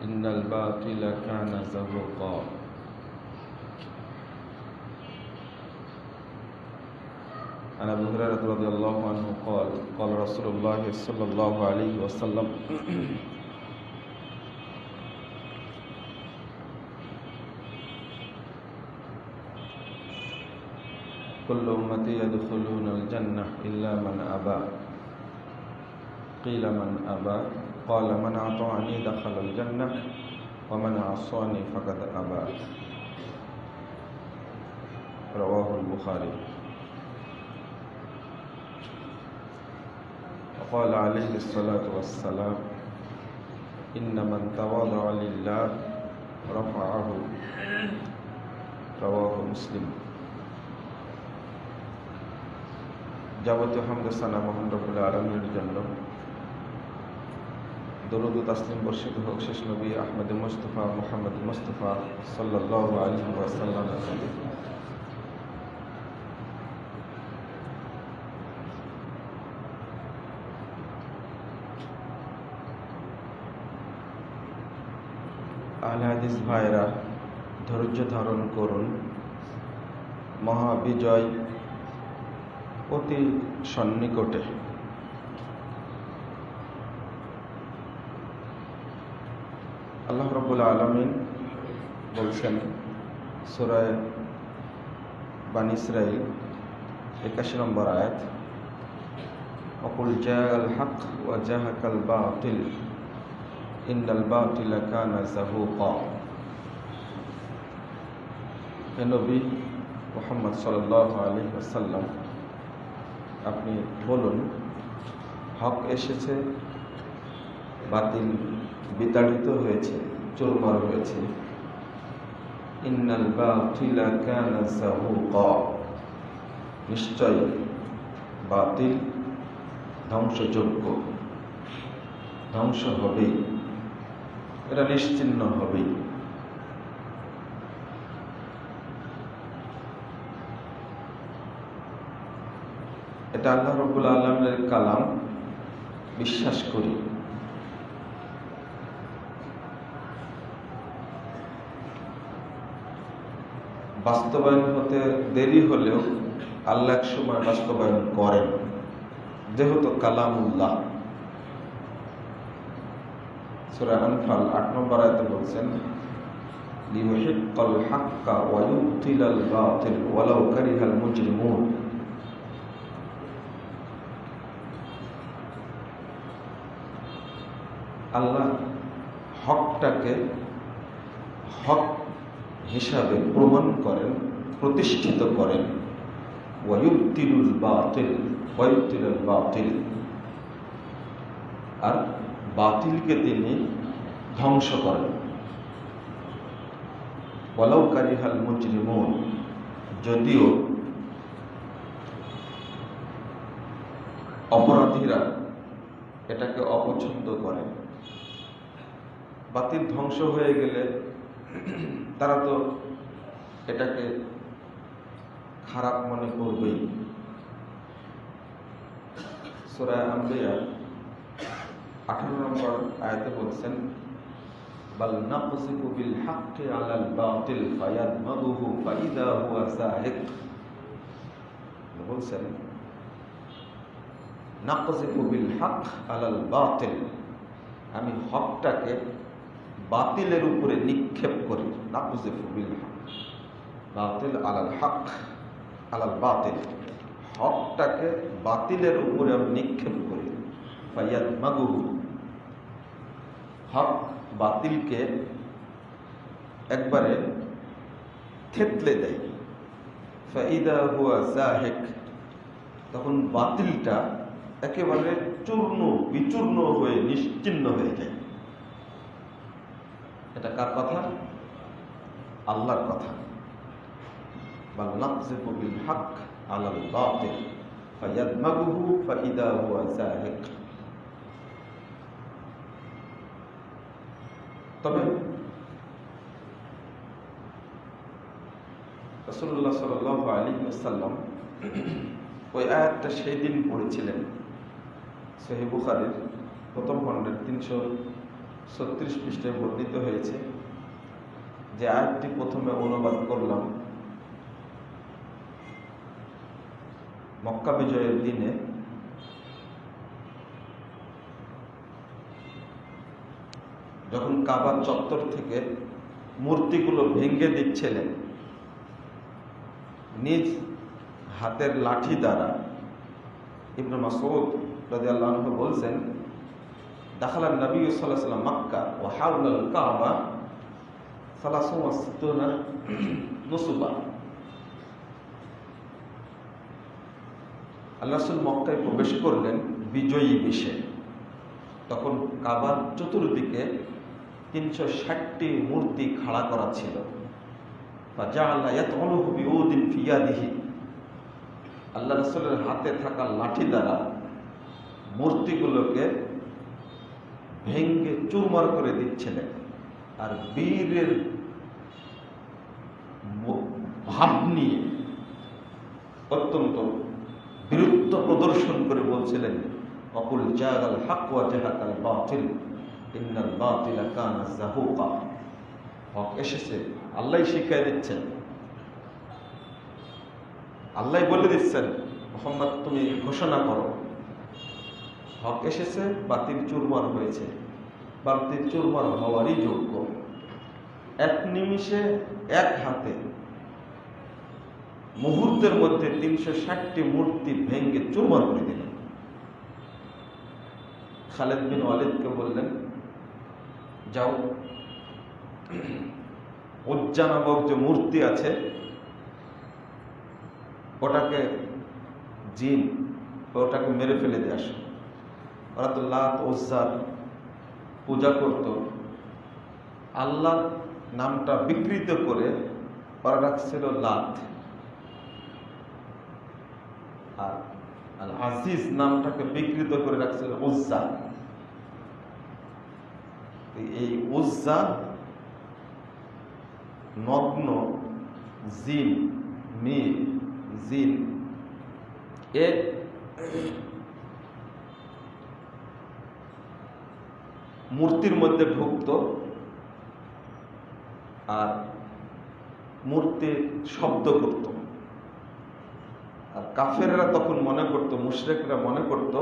إن الباطل كان زهوقا عن أبي هريرة رضي الله عنه قال قال رسول الله صلى الله عليه وسلم كل أمتي يدخلون الجنة إلا من أبى قيل من أبى قال من أطاعني دخل الجنة ومن عصاني فقد أبى رواه البخاري وقال عليه الصلاة والسلام إن من تواضع لله رفعه رواه مسلم যাবতীয় হামদ সানা মহান রব্বুল আলামিনের জন্য দরুদ ও তাসলিম বর্ষিত হোক শেষ নবী আহমদ মুস্তাফা মুহাম্মদ মুস্তাফা সাল্লাল্লাহু আলাইহি ওয়াসাল্লামের প্রতি। আহলে হাদিস ভাইরা ধৈর্য ধারণ করুন, মহাবিজয় অতি সন্নিকটে। আল্লাহ রাব্বুল আলামিন বলছেন সূরা বানী ইসরাঈল 81 নম্বর আয়াত, ওয়াকুল জাআল হক ওয়া জাহাকাল বাতিল ইন্নাল বাতিলা কানা যাহুকা। হে নবী মুহাম্মদ সাল্লাল্লাহু আলাইহি ওয়াসাল্লাম, আপনি বলুন হক এসেছে, বাতিল বিতাড়িত হয়েছে, চুরমার হয়েছে। ইন্নাল বাতিলা কানা যাহুকা, নিশ্চয় বাতিল ধ্বংসযোগ্য, ধ্বংস হবেই, এটা নিশ্চিহ্ন হবেই। এটা আল্লাহ রাব্বুল আলামিনের কালাম, বিশ্বাস করি। বাস্তবায়ন হতে দেরি হলেও আল্লাহ এক সময় বাস্তবায়ন করেন, যেহেতু কালামুল্লাহ। সূরা আনফাল 8 নম্বর আয়াতে বলছেন লিয়ুহিক্কাল হাক্কা ওয়া ইউবতিলাল বাতিল ওয়ালাউ কারিহাল মুজরিমুন। আল্লাহ হকটাকে হক হিসাবে প্রমাণ করেন, প্রতিষ্ঠিত করেন। ওয়ায়ুবতিলুল বাতিল ওয়ায়ুবতিলুল বাতিল, আর বাতিলকে তিনি ধ্বংস করেন। ওয়ালাউ কারিহাল মুজরিমুন, যদিও অপরাধীরা এটাকে অপছন্দ করে। বাতিল ধ্বংস হয়ে গেলে তারা তো এটাকে খারাপ মনে করবেই। সূরা আম্বিয়া 18 নম্বর আয়াতে বলছেন বাল নাকযিফু বিল হাক্কি আলাল বাতিল ফায়াদমাগুহু ফাইদা হুয়া যাহিক। বলছেন নাকযিফু বিল হক আলাল বাতিল, আমি হকটাকে বাতিলের উপরে নিক্ষেপ করি। নাকযিফু বিল হক বাতিল আলাল হক আলাল বাতিল, হকটাকে বাতিলের উপরে আমি নিক্ষেপ করি। ফায়াদমাগুহু, হক বাতিলকে একবারে থেতলে দেয়। ফাইদা হুয়া যাহিক, তখন বাতিলটা একেবারে চূর্ণ বিচূর্ণ হয়ে নিশ্চিহ্ন হয়ে যায়। এটা কার কথা? আল্লাহর কথা। বাল নাকযিফু বিল হক আলাল বাতিল ফায়াদমাগুহু ফাইদা হুয়া যাহিক। তবে রাসূলুল্লাহ সাল্লাল্লাহু আলাইহি ওয়াসাল্লাম ওই আয়াতটা সেই দিন পড়েছিলেন। সহিহ বুখারীর প্রথম খণ্ডের 36 পৃষ্ঠায় বর্ণিত হয়েছে যে আয়াতটি প্রথমে অনুবাদ করলাম মক্কা বিজয়ের দিনে যখন কাবা চত্বর থেকে মূর্তিগুলো ভেঙে দিচ্ছিলেন নিজ হাতের লাঠি দ্বারা, ইবনে মাসউদ রাদিয়াল্লাহু আনহু বলছেন, দাখালান নবী সাল্লাল্লাহু আলাইহি ওয়াসাল্লাম মক্কা ওয়া হাওলাল কাবা 63 নুসবা। আল্লাহ রাসূল মক্কায় প্রবেশ করলেন বিজয়ী বেশে। তখন কাবার চতুর্দিকে 360টি মূর্তি খাড়া করা ছিল। আল্লাহ রাসূলের হাতে থাকা লাঠি দ্বারা মূর্তিগুলোকে ভেঙ্গে চুরমার করে দিচ্ছিলেন, আর বীরের ভাব নিয়ে অত্যন্ত বীরত্ব প্রদর্শন করে বলছিলেন, অকুল জাগাল হক ওয়া জাহাকাল বাতিল ইন্নাল বাতিলা কানা যাহুকা। হক এসেছে, আল্লাহ শিখিয়ে দিচ্ছেন, আল্লাহ বলে দিচ্ছেন, মুহাম্মদ তুমি ঘোষণা করো, হক এসেছে, বাতিল চুরমার হয়েছে, বাতিল চুরমার হওয়ারই যোগ্য। এক নিমিষে এক হাতে মুহূর্তের মধ্যে 360টি মূর্তি ভেঙ্গে চুরমার করে দিলেন। খালিদ বিন ওয়ালিদকে বললেন, যাও উজ্জা নামক যে মূর্তি আছে ওটাকে জিন ওটাকে মেরে ফেলে দিয়ে আসো। ওরা তো লাত উজ্জার পূজা করত, আল্লাহর নামটা বিকৃত করে ওরা রাখছিল লাত, আর আল আজিজ নামটাকে বিকৃত করে রাখছিল উজ্জা। এই উজ্জা নগ্ন জিন, মীর জিন এ মূর্তির মধ্যে ঢুকত, আর মূর্তি শব্দ করত। আর কাফেররা তখন মনে করত, মুশরিকরা মনে করত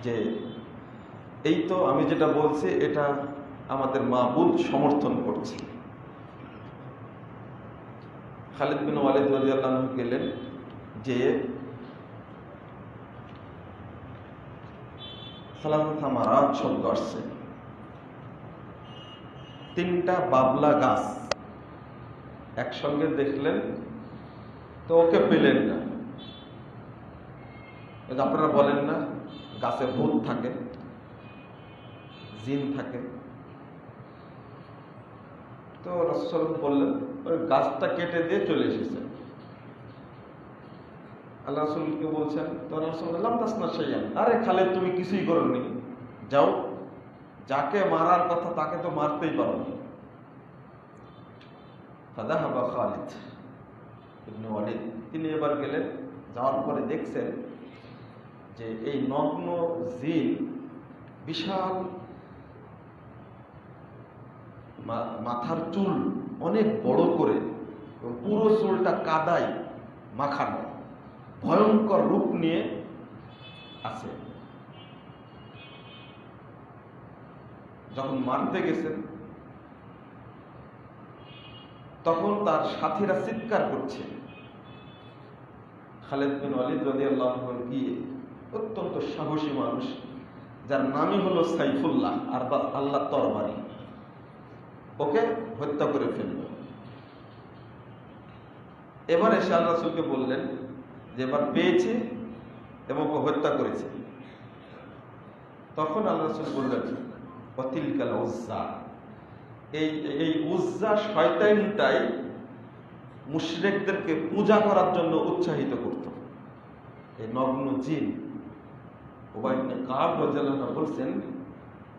যে এই তো আমি যেটা বলছি এটা আমাদের মাবুদ সমর্থন করছে। খালিদ বিন ওয়ালিদ রাদিয়াল্লাহু আনহু গেলেন, যে সালাত থামারাত শব্দ আসছে, 3টা বাবলা গাছ একসঙ্গে দেখলেন, তো ওকে পেলেন না। আপনারা বলেন না গাছে ভূত থাকে, জিন থাকে, তো রাসূল বললেন ওই গাছটা কেটে দিয়ে চলে এসেছে। আল্লাহ রাসূলকে বলছেন, তো রাসূল বললাম তাসনা শাইআন, আরে খালিদ তুমি কিছুই করোনি, যাও, যাকে মারার কথা তাকে তো মারতেই পারোনি। ফাযাহাবা খালিদ ইবনে ওয়ালিদ, তিনি এবার গেলেন, যাওয়ার পরে দেখছেন যে এই নগ্ন জিন বিশাল মাথার চুল অনেক বড় করে এবং পুরো চুলটা কাদায় মাখানো, ভয়ঙ্কর রূপ নিয়ে আছে। যখন মারতে গেছেন তখন তার সাথীরা চিৎকার করছে। খালিদ বিন ওয়ালিদ রাদিয়াল্লাহু আনহু গিয়ে, অত্যন্ত সাহসী মানুষ যার নামই হলো সাইফুল্লাহ, আর আল্লাহ তরবারি, ওকে হত্যা করে ফেলল। এবার এসে আল্লাহ রাসূলকে বললেন যে এবার পেয়েছে এবং ওকে হত্যা করেছে। তখন আল্লাহ রাসূল বললেন, ওয়াতিলকাল উজ্জা, এই উজ্জা শয়তানটাই মুশরিকদেরকে পূজা করার জন্য উৎসাহিত করত। এই নগ্ন জিন। উবাই ইবনে কাব রাদিয়াল্লাহু আনহু বলছেন,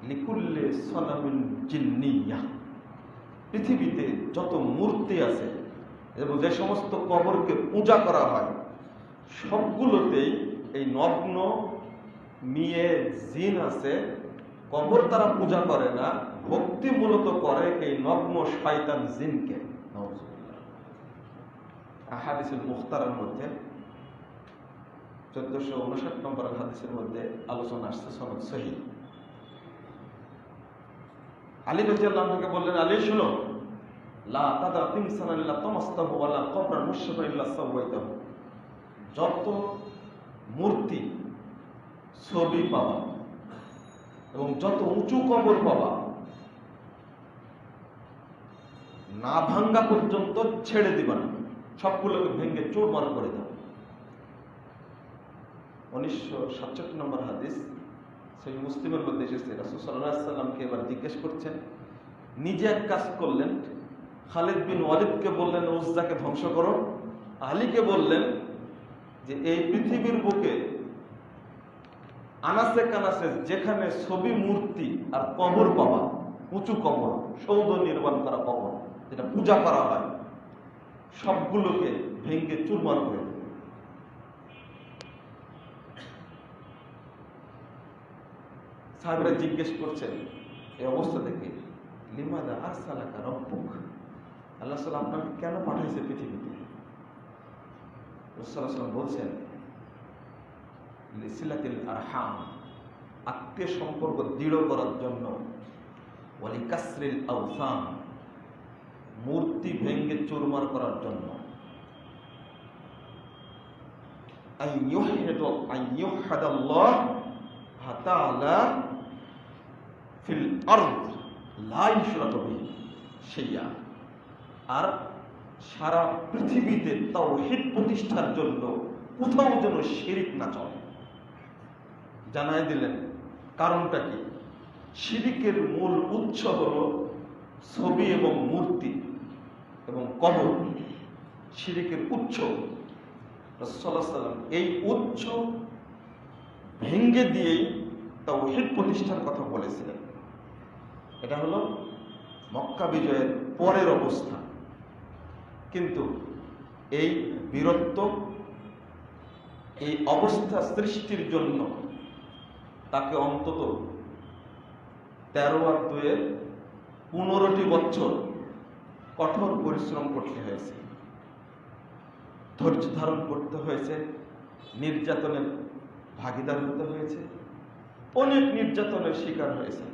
লিকুল্লি সানামিন জিন্নিয়া, পৃথিবীতে যত মূর্তি আছে এবং যে সমস্ত কবরকে পূজা করা হয় সবগুলোতেই এই নগ্ন মেয়ে জিন আছে। কবর তারা পূজা করে না, ভক্তি মূলত করে এই নগ্ন শয়তান জিনকে। হাদিসুল মুখতারের মধ্যে 1459 নম্বর হাদিসের মধ্যে আলোচনা আসছে, সনদ সহিহ। আলী রাদিয়াল্লাহু আনহুকে বললেন, আলী শুনো, লা তাদা তিমসানা ইল্লা তামাসতাহু ওয়া লা কবরান মুশরিফা ইল্লা সাওয়াইতাহু। যত মূর্তি, ছবি পাবা এবং যত উঁচু কবর পাবা, না ভাঙ্গা পর্যন্ত ছেড়ে দিবা না, সবগুলোকে ভেঙে চুরমার করে দাও। 1967 নম্বর হাদিস, সেই মুসলিমের মধ্যে এসেছে। রাসূল সাল্লাল্লাহু আলাইহি ওয়াসাল্লামকে এবার জিজ্ঞেস করছেন, নিজে এক কাজ করলেন, খালিদ বিন ওয়ালিদকে বললেন উজ্জাকে ধ্বংস করো, আলীকে বললেন যে এই পৃথিবীর বুকে আনাসে কানাসে যেখানে ছবি, মূর্তি আর কবর পাবা, উঁচু কবর, সৌধ নির্মাণ করা কবর, যেটা পূজা করা হয়, সবগুলোকে ভেঙে চুরমার করে দেবে। সাহাবীরা জিজ্ঞেস করছেন এই অবস্থা থেকে, লিমাদা আরসালাকা রাব্বুক, আল্লাহ সাল্লাল্লাহু আলাইহি আপনাকে কেন পাঠাইছে পৃথিবীতে? রাসূল সাল্লাল্লাহু আলাইহি ওয়াসাল্লাম বলছেন, লিসিলাতিল আরহাম, আত্মীয় সম্পর্ক দৃঢ় করার জন্য, ওয়ালি কাসরিল আওসান, মূর্তি ভেঙে চুরমার করার জন্য, আইয়ুহাদাল্লাহ তাআলা ফিল আরদ লা ইশরাকু বিহি শাইআ, আর সারা পৃথিবীতে তাওহীদ প্রতিষ্ঠার জন্য কোথাও যেন শিরিক না চলে। জানাই দিলেন কারণটা কি? শিরিকের মূল উৎস হলো ছবি এবং মূর্তি এবং কবর, শিরিকের উৎস। রাসূল সাল্লাল্লাহু আলাইহি ওয়াসাল্লাম এই উৎস ভেঙ্গে দিয়েই তাওহীদ প্রতিষ্ঠার কথা বলেছিলেন। এটা হলো মক্কা বিজয়ের পরের অবস্থা। কিন্তু এই বীরত্ব, এই অবস্থা সৃষ্টির জন্য তাকে অন্তত 13 আর 2 15টি বছর কঠোর পরিশ্রম করতে হয়েছে, ধৈর্য ধারণ করতে হয়েছে, নির্যাতনের ভাগিদার হতে হয়েছে, অনেক নির্যাতনের শিকার হয়েছে।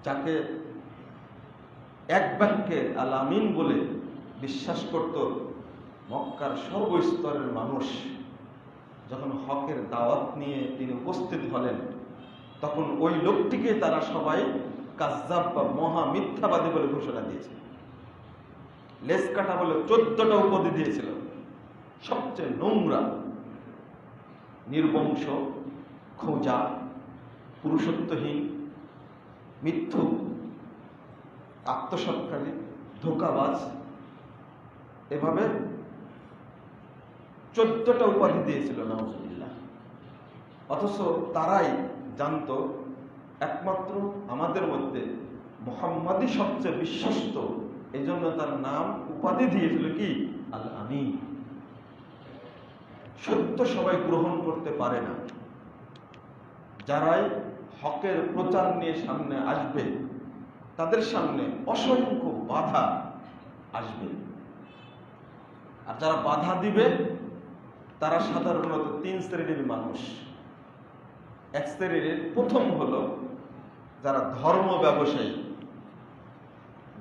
যাকে এক বাক্যে আল আমিন বলে বিশ্বাস করত মক্কার সর্বস্তরের মানুষ, যখন হকের দাওয়াত নিয়ে তিনি উপস্থিত হলেন, তখন ওই লোকটিকে তারা সবাই কাজ্জাব বা মহা মিথ্যাবাদী বলে ঘোষণা দিয়েছে। লেজ কাটা বলে 14টা উপাধি দিয়েছিল। সবচেয়ে নোংরা, নির্বংশ, খোঁজা, পুরুষত্বহীন, মিথ্যুক, আত্মসৎকারী, ধোঁকাবাজ, এভাবে 14টা উপাধি দিয়েছিল নাউজুবিল্লাহ। অথচ তারাই জানতো একমাত্র আমাদের মধ্যে মুহাম্মাদই সবচেয়ে বিশ্বস্ত, এই জন্য তার নাম, উপাধি দিয়েছিল কি? আল আমিন। সত্য সবাই গ্রহণ করতে পারে না। যারাই হকের প্রচার নিয়ে সামনে আসবে, তাদের সামনে অসংখ্য বাধা আসবে। আর যারা বাধা দিবে তারা সাধারণত 3 শ্রেণীর মানুষ। এক শ্রেণীর প্রথম হলো যারা ধর্ম ব্যবসায়ী,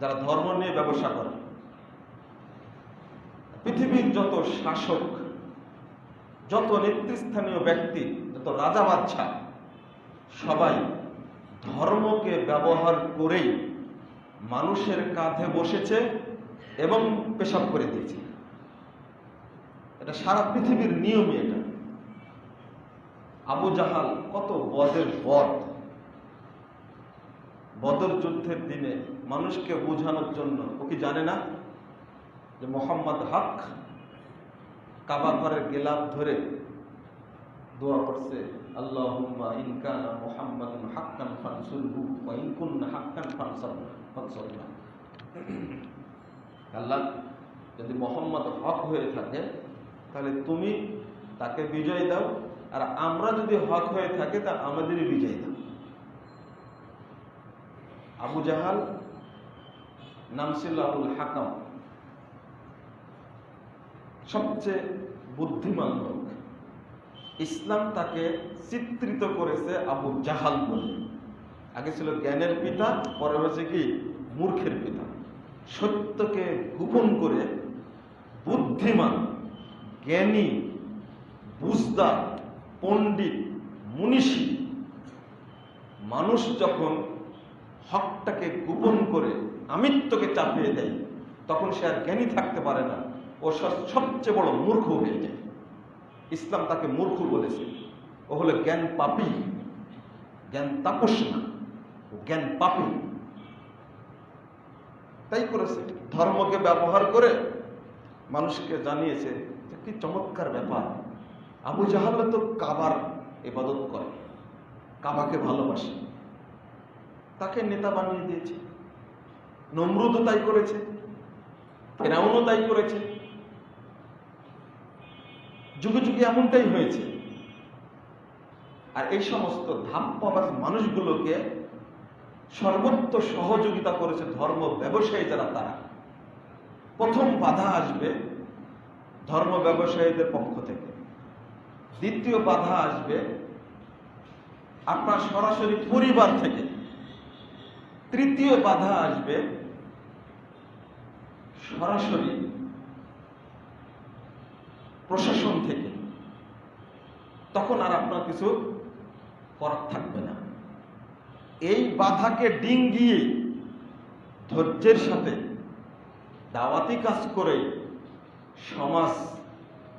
যারা ধর্ম নিয়ে ব্যবসা করে। পৃথিবীর যত শাসক, যত নেতৃস্থানীয় ব্যক্তি, যত রাজা বাদশা, সবাই ধর্মকে ব্যবহার করেই মানুষের কাঁধে বসেছে এবং পেশাব করে দিয়েছে। এটা সারা পৃথিবীর নিয়মই। এটা আবু জাহাল কত বদের বদ। বদর যুদ্ধের দিনে মানুষকে বোঝানোর জন্য, ও কি জানে না যে মুহাম্মদ হক? কাবা ঘরের গেলাপ ধরে দোয়া করছে, আল্লাহুম্মা ইন কানা মুহাম্মাদুন হাক্কান ফানসুরহু ওয়া ইন কুননা হাক্কান ফানসুরনা। আল্লাহ, যদি মুহাম্মদ হক হয়ে থাকে তাহলে তুমি তাকে বিজয় দাও, আর আমরা যদি হক হয়ে থাকে তা আমাদেরই বিজয় দাও। আবু জাহাল নাম ছিল আবুল হাকাম, সবচেয়ে বুদ্ধিমান লোক। ইসলাম তাকে চিত্রিত করেছে আবু জাহাল বলে। আগে ছিল জ্ঞানের পিতা, পরে হয়েছে কি মূর্খের পিতা। সত্যকে গোপন করে বুদ্ধিমান, জ্ঞানী, বুঝদার, পণ্ডিত, মনীষী মানুষ যখন হকটাকে গোপন করে আমিত্বকে চাপিয়ে দেয়, তখন সে আর জ্ঞানী থাকতে পারে না, ও সবচেয়ে বড় মূর্খ হয়ে যায়। ইসলাম তাকে মূর্খ বলেছে। ও হলো জ্ঞান পাপী, জ্ঞান তাপস না, ও জ্ঞান পাপী। তাই করেছে, ধর্মকে ব্যবহার করে মানুষকে জানিয়েছে যে কি চমৎকার ব্যাপার। আবু জাহাল তো কাবার ইবাদত করে, কাবাকে ভালোবাসে, তাকে নেতা বানিয়ে দিয়েছে। নমরুদও তাই করেছে, ফেরাউনও তাই করেছে। যুগে যুগে এমনটাই হয়েছে। আর এই সমস্ত ধাপ্পাবাজ মানুষগুলোকে সর্বত্র সহযোগিতা করেছে ধর্ম ব্যবসায়ী যারা, তারা। প্রথম বাধা আসবে ধর্ম ব্যবসায়ীদের পক্ষ থেকে, দ্বিতীয় বাধা আসবে আপনার সরাসরি পরিবার থেকে, তৃতীয় বাধা আসবে সরাসরি প্রশাসন থেকে। তখন আর আপনার কিছু করার থাকবে না। এই বাধাকে ডিঙ্গিয়ে ধৈর্যের সাথে দাওয়াতি কাজ করে সমাজ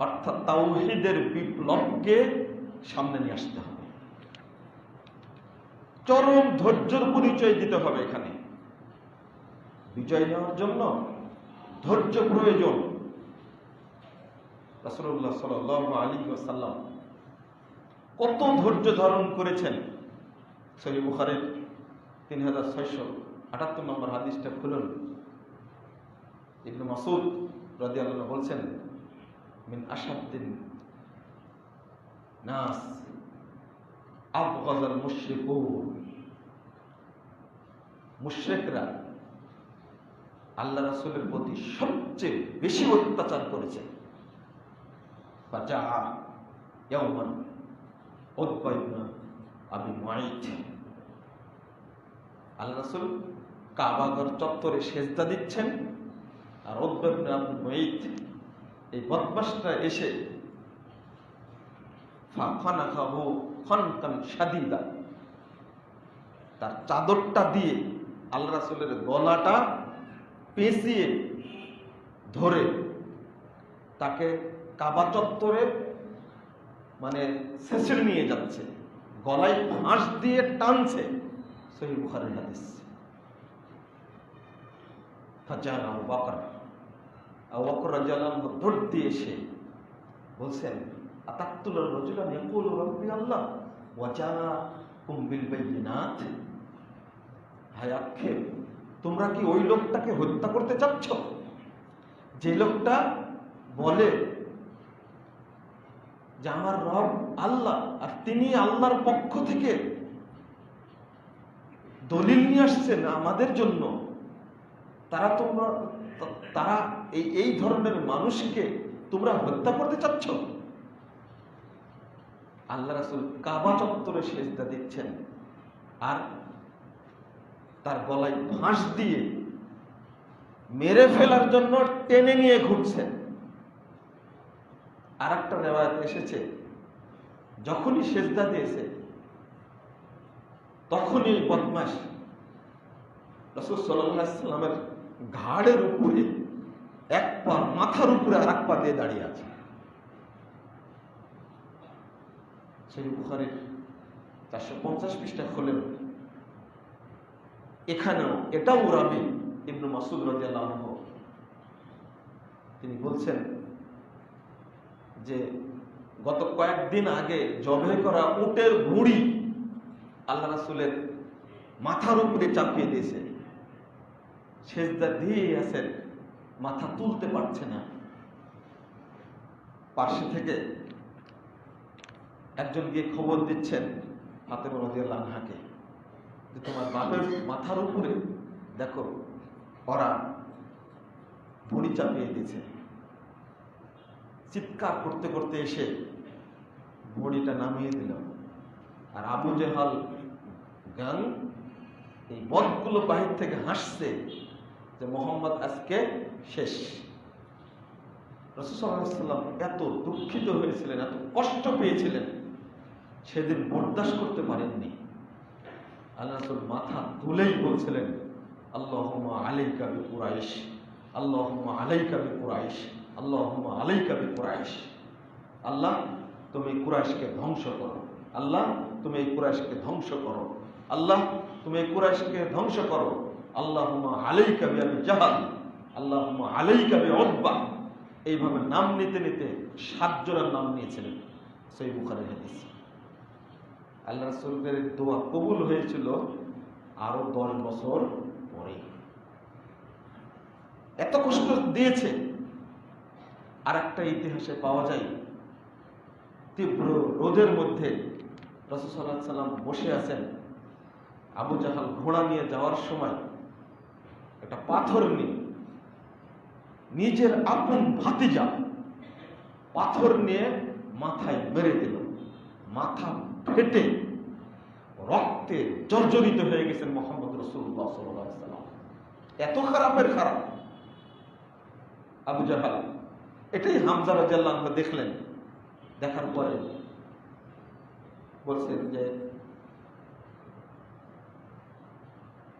অর্থাৎ তাওহীদের বিপ্লবকে সামনে নিয়ে আসতে হবে। চরম ধৈর্যের পরিচয় দিতে হবে। এখানে বিজয় নেওয়ার জন্য ধৈর্য প্রয়োজন। রাসূলুল্লাহ সাল্লাল্লাহু আলাইহি ওয়াসাল্লাম কত ধৈর্য ধারণ করেছেন। সহিহ বুখারীর 3678 নম্বর হাদিসটা খুলুন। ইবনে মাসউদ রাদিয়াল্লাহু আনহু বলছেন, মিন আশাদ্দিন নাস আবগাযাল মুশরিকুন। মুশরিকরা আল্লাহ রাসূলের প্রতি সবচেয়ে বেশি অত্যাচার করেছে। ফাজা ইয়াওমান উতবা ইবনে আবি মুআইত। আল্লাহ রাসূল কাবাগর চত্বরে সেজদা দিচ্ছেন, আর উতবা ইবনে আবি মুআইত এই বদমাশটা এসে ফাখানাহু খানকান শাদীদা, তার চাদরটা দিয়ে আল্লাহ রাসূলের গলাটা পেঁচিয়ে ধরে তাকে কাবা চত্বরে মানে ছেঁচড়ে নিয়ে যাচ্ছে, গলায় ফাঁস দিয়ে টানছে। সহিহ বুখারীর হাদিস। ফাজার আবু বকর রাদিয়াল্লাহু আনহু দৌড় দিয়ে এসে বলছেন, আতাকতুল রাজুলান ইয়াকুলু রাব্বি আল্লাহ ওয়া জাআকুম বিল বাইয়িনাত। হায় আক্ষেপ, তোমরা কি ওই লোকটাকে হত্যা করতে চাচ্ছ যে লোকটা বলে যে আমার রব আল্লাহ, আর তিনি আল্লাহর পক্ষ থেকে দলিল নিয়ে আসছেন আমাদের জন্য। তারা এই ধরনের মানুষকে তোমরা হত্যা করতে চাচ্ছ। আল্লাহ রাসূল কাবা চত্বরে সেজদা দিচ্ছেন আর তার গলায় ফাঁস দিয়ে মেরে ফেলার জন্য টেনে নিয়ে ঘুরছেন। আর একটা রিওয়ায়াত এসেছে, যখনই সেজদা দিয়েছে তখনই বদমাশ রাসূল সাল্লাল্লাহু আলাইহি ওয়াসাল্লামের ঘাড়ের উপরে এক পা, মাথার উপরে আর এক পা দিয়ে দাঁড়িয়ে আছে। সহিহ বুখারীর 450 পৃষ্ঠা খোলেন। এখানেও এটাও রাবী ইবনে মাসউদ রাদিয়াল্লাহু আনহু তিনি বলছেন যে গত কয়েকদিন আগে জবে করা উটের ভুঁড়ি আল্লাহ রাসূলের মাথার উপরে চাপিয়ে দিয়েছে, সেজদা দিয়ে আছেন, মাথা তুলতে পারছে না। পাশে থেকে একজন গিয়ে খবর দিচ্ছেন ফাতেমা রাদিয়াল্লাহু আনহাকে যে তোমার বাপের মাথার উপরে দেখো ওরা ভুঁড়ি চাপিয়ে দিয়েছে। চিৎকার করতে করতে এসে ভুঁড়িটা নামিয়ে দিল। আর আবু জেহাল গান এই বদগুলো বাহির থেকে হাসছে যে মোহাম্মদ আজকে শেষ। রাসূল সাল্লাল্লাহু আলাইহি ওয়াসাল্লাম এত দুঃখিত হয়েছিলেন, এত কষ্ট পেয়েছিলেন, সেদিন বরদাস্ত করতে পারেননি। আল্লাহ রাসূল মাথা তুলেই বলছিলেন, আল্লাহুম্মা আলাইকা বিকুরাইশ, আল্লাহুম্মা আলাইকা বিকুরাইশ, আল্লাহুম্মা আলাইকা বিকুরাইশ। আল্লাহ তুমি কুরাইশকে ধ্বংস করো, আল্লাহ তুমি এই কুরাইশকে ধ্বংস করো, আল্লাহ তুমি এই কুরাইশকে ধ্বংস করো। আল্লাহুম্মা আলাইকা বিআবি জাহাল, আল্লাহুম্মা আলাইকা বিউতবা। এইভাবে নাম নিতে নিতে 7 জনের নাম নিয়েছিলেন। সহিহ বুখারীর হাদিস। আল্লাহ রাসূলের দোয়া কবুল হয়েছিল আরো 10 বছর পরে। এত কষ্ট দিয়েছে। আর একটা ইতিহাসে পাওয়া যায়, তীব্র রোদের মধ্যে রাসূল সাল্লাল্লাহু আলাইহি ওয়াসাল্লাম বসে আছেন। আবু জাহাল ঘোড়া নিয়ে যাওয়ার সময় একটা পাথর নিয়ে, নিজের আপন ভাতিজা পাথর নিয়ে মাথায় মেরে দিল। মাথা ফেটে রক্তে জর্জরিত হয়ে গেছেন মুহাম্মদ রাসূলুল্লাহ সাল্লাল্লাহু আলাইহি ওয়াসাল্লাম। এত খারাপের খারাপ আবু জাহাল। এটাই হামজা রাদিয়াল্লাহু আনহু দেখলেন। দেখার পরে বলছেন যে,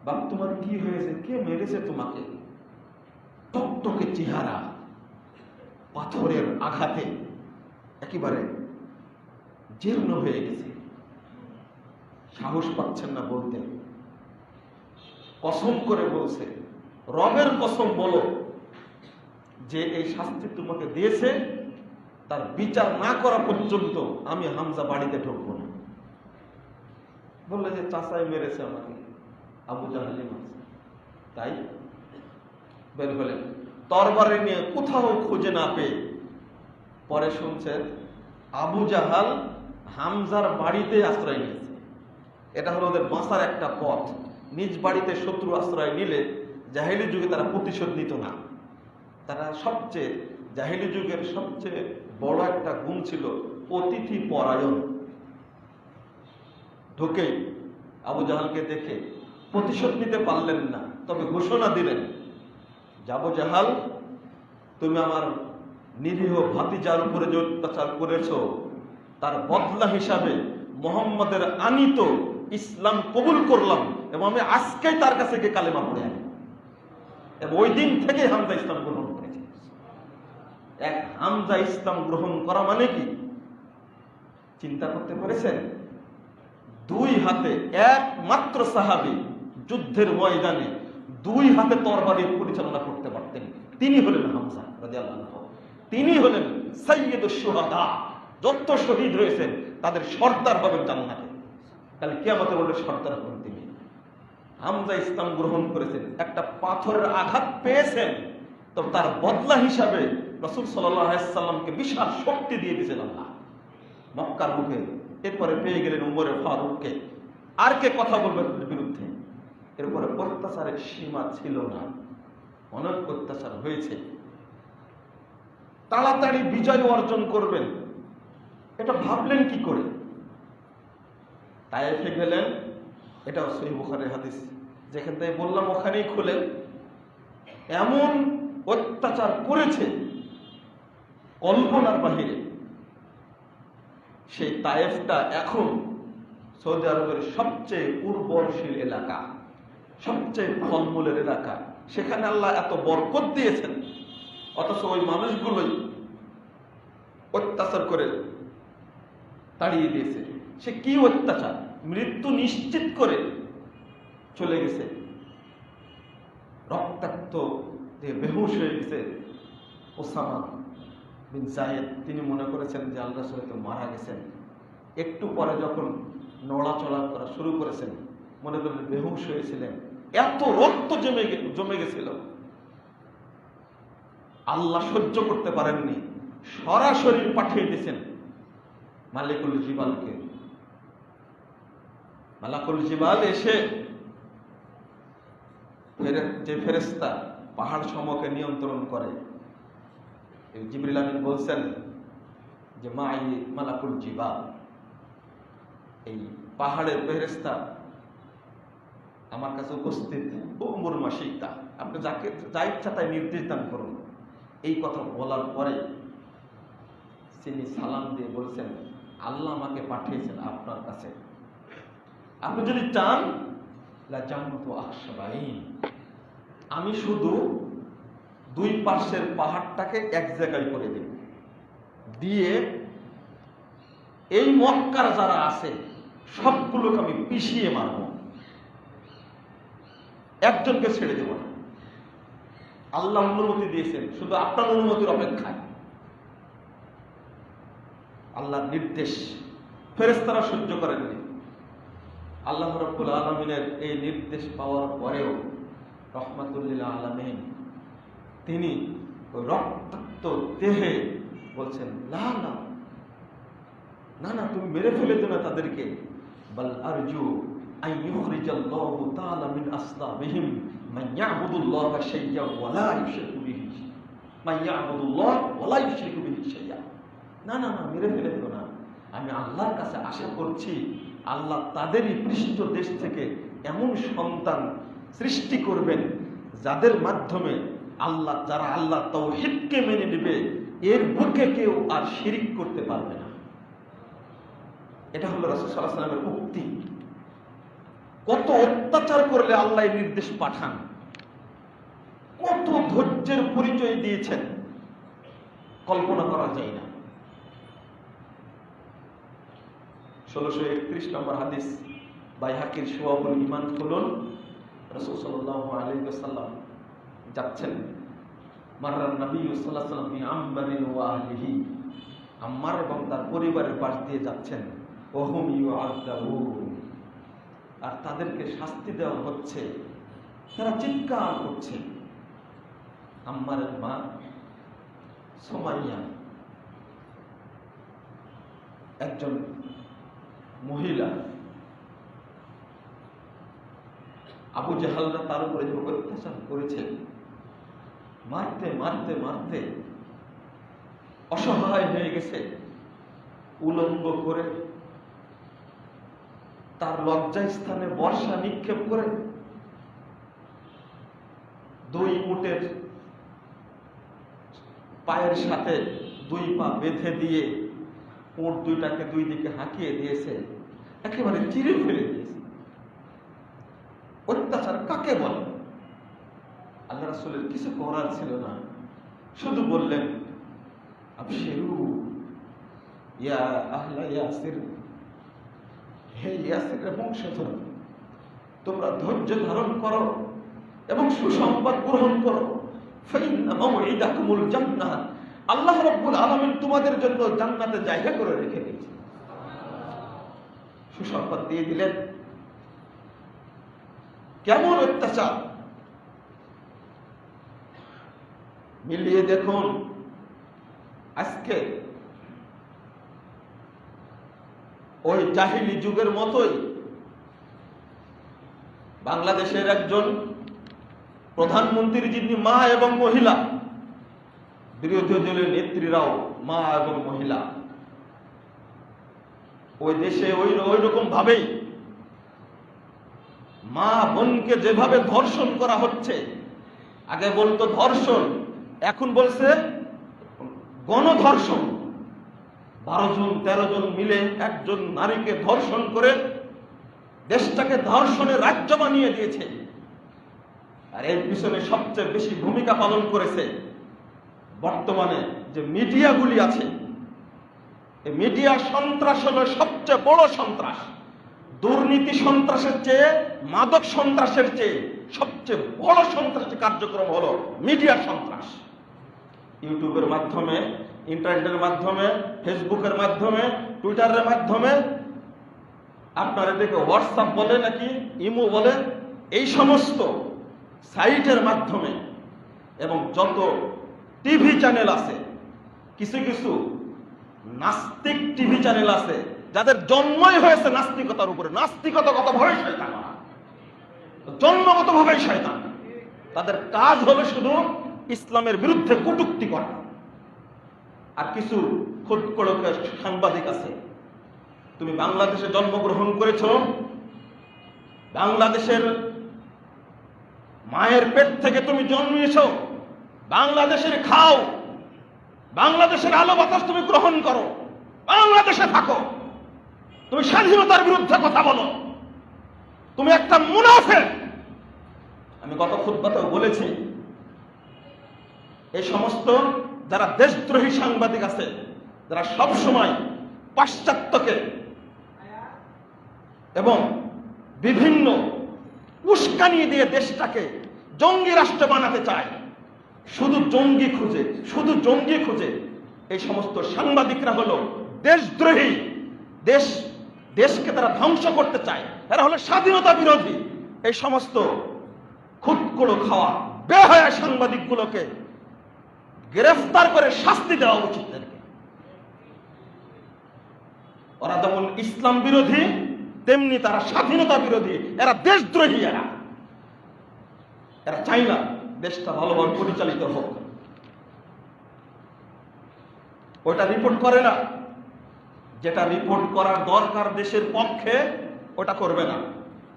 বাপ তোমার কি হয়েছে, কে মেরেছে তোমাকে? টকটকে চেহারা, পাথরের আঘাতে একেবারে জীর্ণ হয়ে গেছে, সাহস পাচ্ছেন না বলতে। কসম করে বলছে, রবের কসম বলো যে এই শাস্তি তোমাকে দিয়েছে তার বিচার না করা পর্যন্ত আমি হামজা বাড়িতে ঢুকবো না। বললে যে চাচাই মেরেছে আমাকে, আবু জাহালি মারছে। তাই বের হলেন, তরবারি নিয়ে কোথাও খুঁজে না পেয়ে পরে শুনছেন আবু জাহাল হামজার বাড়িতে আশ্রয় নিয়েছে। এটা হলো ওদের বাঁচার একটা পথ। নিজ বাড়িতে শত্রু আশ্রয় নিলে জাহেলি যুগে তারা প্রতিশোধ নিত না। তারা সবচেয়ে জাহেলি যুগের সবচেয়ে বড় একটা গুণ ছিল অতিথি পরায়ণ। ঢুকেই আবু জাহালকে দেখে প্রতিশোধ নিতে পারলেন না, তবে ঘোষণা দিলেন, আবু জাহাল তুমি আমার নিরীহ ভাতিজার উপরে যে অত্যাচার করেছ তার বদলা হিসাবে মুহাম্মদের আনিত ইসলাম কবুল করলাম এবং আমি আজকেই তার কাছে গিয়ে কালেমা পড়ে আনি। এবং ওই দিন থেকে হামজা ইসলাম গ্রহণ করেছে। এক হামজা ইসলাম গ্রহণ করা মানে কি চিন্তা করতে পেরেছেন? 2 হাতে একমাত্র সাহাবী যুদ্ধের ময়দানে 2 হাতে তরবারি পরিচালনা করতে পারতেন, তিনি হলেন হামজা রাদিয়াল্লাহু আনহু। তিনি হলেন সাইয়্যিদুশ শুহাদা। যত শহীদ হয়েছেন তাদের সর্দার হবেন জান্নাতে, কাল কিয়ামতে বলে সর্দার হবেন তিনি। হামজা ইসলাম গ্রহণ করেছেন, একটা পাথরের আঘাত পেয়েছেন, তো তার বদলা হিসাবে রাসূল সাল্লাল্লাহু আলাইহি ওয়াসাল্লামকে বিশাল শক্তি দিয়ে দিয়েছেন আল্লাহ মক্কার মুখে। এরপরে পেয়ে গেলেন উমরে ফারুককে। আর কে কথা বলবেন বিরুদ্ধে? এরপরে অত্যাচারের সীমা ছিল না, অনেক অত্যাচার হয়েছে। তাড়াতাড়ি বিজয় অর্জন করবেন এটা ভাবলেন কি করে? তায়েফে গেলেন, এটাও সহিহ বুখারীর হাদিস, যেখান থেকে বললাম ওখানেই খুলে। এমন অত্যাচার করেছে কল্পনার বাহিরে। সেই তায়েফটা এখন সৌদি আরবের সবচেয়ে উর্বরশীল এলাকা, সবচেয়ে ফলমূলের এলাকা। সেখানে আল্লাহ এত বরকত দিয়েছেন, অথচ ওই মানুষগুলোই অত্যাচার করে তাড়িয়ে দিয়েছে। সে কি অত্যাচার! মৃত্যু নিশ্চিত করে চলে গেছে, রক্তাক্ত দিয়ে বেহুশ হয়ে গেছে ওসামা বিন যায়েদ। তিনি মনে করেছেন যে আল্লাহ রাসূল মারা গেছেন। একটু পরে যখন নড়াচড়া করা শুরু করেছেন মনে করেন বেহুশ হয়েছিলেন, এত রক্ত জমে গেছিল। আল্লাহ সহ্য করতে পারেননি, সরাসরি পাঠিয়ে দিয়েছেন মালিকুল জিবালকে। মালাকুল জিবাল এসে যে ফেরেশতা পাহাড় সমূহকে নিয়ন্ত্রণ করে, জিবরিল আমিন বলছেন যে মাই মালাকুল জিবাল, এই পাহাড়ের ফেরেশতা আমার কাছে উপস্থিত, উমর মাসিকতা, আপনি যাকে যা ইচ্ছা তাই নির্দেশ দান করুন। এই কথা বলার পরে তিনি সালাম দিয়ে বলছেন, আল্লাহ আমাকে পাঠিয়েছেন আপনার কাছে, আপনি যদি চান আমি শুধু দুই পাশের পাহাড়টাকে এক জায়গায় করে দেব, দিয়ে এই মক্কার যারা আছে সবগুলোকে আমি পিষিয়ে মারব, একজনকে ছেড়ে দেব না। আল্লাহ অনুমতি দিয়েছেন, শুধু আপনার অনুমতির অপেক্ষায়। আল্লাহর নির্দেশ ফেরেশতারা সহ্য করেননি। আল্লাহ রাব্বুল আলামিনের এই নির্দেশ পাওয়ার পরেও রহমাতুল লিল আলামিন তিনি রক্তাক্ত দেহে বলছেন, না না না না, তুমি মেরে ফেলে দেবে তাদেরকে। বাল আরজু আন ইউখরিজাল্লাহু তাআলা মিন আসলাবিহিম মান ইয়াবুদুল্লাহ শাইয়্যা ওয়া লা ইউশরিকু বিহি মান ইয়াবুদুল্লাহ ওয়া লা ইউশরিকু বিহি শাইয়্যা। না না না, মেরে ফেলে দেব না। আমি আল্লাহর কাছে আশা করছি আল্লাহ তাদেরই পৃষ্ঠ দেশ থেকে এমন সন্তান সৃষ্টি করবেন যাদের মাধ্যমে যারা আল্লাহ তাওহীদকে মেনে নেবে, এর বুকে কেউ আর শিরিক করতে পারবে না। এটা হলো রাসূল সাল্লাল্লাহু আলাইহি ওয়াসাল্লামের উক্তি। কত অত্যাচার করলে আল্লাহ এই নির্দেশ পাঠান, কত ধৈর্যের পরিচয় দিয়েছেন, কল্পনা করা যায় না। 1631 নম্বর হাদিস, বাইহাকির শুআবুল ঈমান খুলুন। রাসূল সাল্লাল্লাহু আলাইহি ওয়াসাল্লাম যাচ্ছেন, মাররান নবী সাল্লাল্লাহু আলাইহি ওয়াসাল্লাম বি আম্মারিন ওয়া আহলিহি, আম্মার এবং তার পরিবারের পাশ দিয়ে যাচ্ছেন। ওহুম ইউআযাবুন, আর তাদেরকে শাস্তি দেওয়া হচ্ছে, তারা চিৎকার করছে। আম্মারের মা সুমাইয়া একজন মহিলা, আবু জাহালরা তার উপরে অত্যাচার করেছে, মারতে মারতে মারতে অসহায় হয়ে গেছে। উলঙ্গ করে তার লজ্জাস্থানে বর্ষা নিক্ষেপ করে দুই উটের পায়ের সাথে দুই পা বেঁধে দিয়ে উট দুইটাকে দুই দিকে হাঁকিয়ে দিয়েছে, একেবারে চিরে ফেলে দিয়েছে। অত্যাচার কাকে বলে? আল্লাহ রাসূলের কিছু করার ছিল না, শুধু বললেন, আবশিরু ইয়া আহলা ইয়াসির, হে ইয়াসিরের বংশধর, তোমরা ধৈর্য ধারণ করো এবং সুসংবাদ গ্রহণ করো। ফাইন্না মাউইদাকুমুল জান্নাহ, আল্লাহ রাব্বুল আলামিন তোমাদের জন্য জান্নাতে জায়গা করে রেখে দিয়েছেন। সুসংবাদ দিয়ে দিলেন। কেমন অত্যাচার! মিলিয়ে দেখুন, আজকে ওই জাহিলি যুগের মতোই বাংলাদেশের একজন প্রধানমন্ত্রী, যিনি মা এবং মহিলা, বিরোধী দলের নেত্রীরাও মা এবং মহিলা, ওই দেশে ওই রকম ভাবেই মা বোনকে যেভাবে ধর্ষণ করা হচ্ছে, আগে বলতো ধর্ষণ, এখন বলছে গণধর্ষণ। 12 জন 13 জন মিলে একজন নারীকে ধর্ষণ করে দেশটাকে ধর্ষণের রাজ্য বানিয়ে দিয়েছে। আর এর পিছনে সবচেয়ে বেশি ভূমিকা পালন করেছে বর্তমানে যে মিডিয়াগুলি আছে। এই মিডিয়া সন্ত্রাস হলো সবচেয়ে বড় সন্ত্রাস। দুর্নীতি সন্ত্রাসের চেয়ে, মাদক সন্ত্রাসের চেয়ে সবচেয়ে বড় সন্ত্রাসী কার্যক্রম হলো মিডিয়া সন্ত্রাস। ইউটিউবের মাধ্যমে, ইন্টারনেটের মাধ্যমে, ফেসবুকের মাধ্যমে, টুইটারের মাধ্যমে, আপনারা দেখে হোয়াটসঅ্যাপ বলে নাকি ইমো বলে, এই সমস্ত সাইটের মাধ্যমে এবং যত টিভি চ্যানেল আছে, কিছু কিছু নাস্তিক টিভি চ্যানেল আছে, যাদের জন্মই হয়েছে নাস্তিকতার উপরে, নাস্তিকতাগতভাবে শয়তান, জন্মগতভাবে শয়তান, তাদের কাজ হলো শুধু ইসলামের বিরুদ্ধে কটূক্তি করা। আর কিছু খুদকড়ক সাংবাদিক আছে, তুমি বাংলাদেশে জন্মগ্রহণ করেছ, বাংলাদেশের মায়ের পেট থেকে তুমি জন্মিয়েছ, বাংলাদেশের খাও, বাংলাদেশের আলো বাতাস তুমি গ্রহণ করো, বাংলাদেশে থাকো, তুমি স্বাধীনতার বিরুদ্ধে কথা বলো, তুমি একটা মুনাফিক। আমি গত খুতবাতেও বলেছি, এই সমস্ত যারা দেশদ্রোহী সাংবাদিক আছে, যারা সব সময় পাশ্চাত্যকে এবং বিভিন্ন উস্কানি দিয়ে দেশটাকে জঙ্গি রাষ্ট্র বানাতে চায়, শুধু জঙ্গি খুঁজে এই সমস্ত সাংবাদিকরা হলো দেশদ্রোহী, দেশকে তারা ধ্বংস করতে চায়, এরা হলো স্বাধীনতা বিরোধী। এই সমস্ত খুদকুড়ো খাওয়া বেহায়া সাংবাদিকগুলোকে গ্রেফতার করে শাস্তি দেওয়া উচিত। ওরা যেমন ইসলাম বিরোধী, তেমনি তারা স্বাধীনতা বিরোধী, এরা দেশদ্রোহী। এরা চায় না দেশটা ভালোভাবে পরিচালিত হোক। ওটা রিপোর্ট করে না, যেটা রিপোর্ট করার দরকার দেশের পক্ষে ওটা করবে না,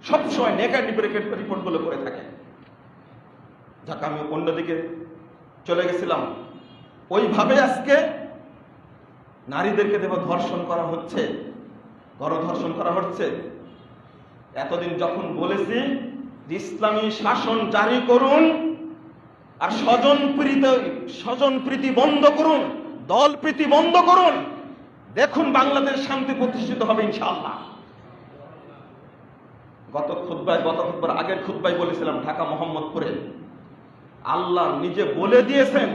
সবসময় নেগেটিভ রিপোর্টগুলো করে থাকে। যাকে আমি অন্যদিকে চলে গেছিলাম, ওইভাবে আজকে নারীদেরকে দেব ধর্ষণ করা হচ্ছে, গণধর্ষণ করা হচ্ছে। এতদিন যখন বলেছি যে ইসলামী শাসন জারি করুন আর স্বজনপ্রীতি বন্ধ করুন, দলপ্রীতি বন্ধ করুন, দেখুন বাংলাদেশ শান্তি প্রতিষ্ঠিত হবে ইনশাআল্লাহ। গত খুতবার আগের খুতবায় বলেছিলাম ঢাকা মোহাম্মদপুরে, আল্লাহ নিজে বলে দিয়েছেন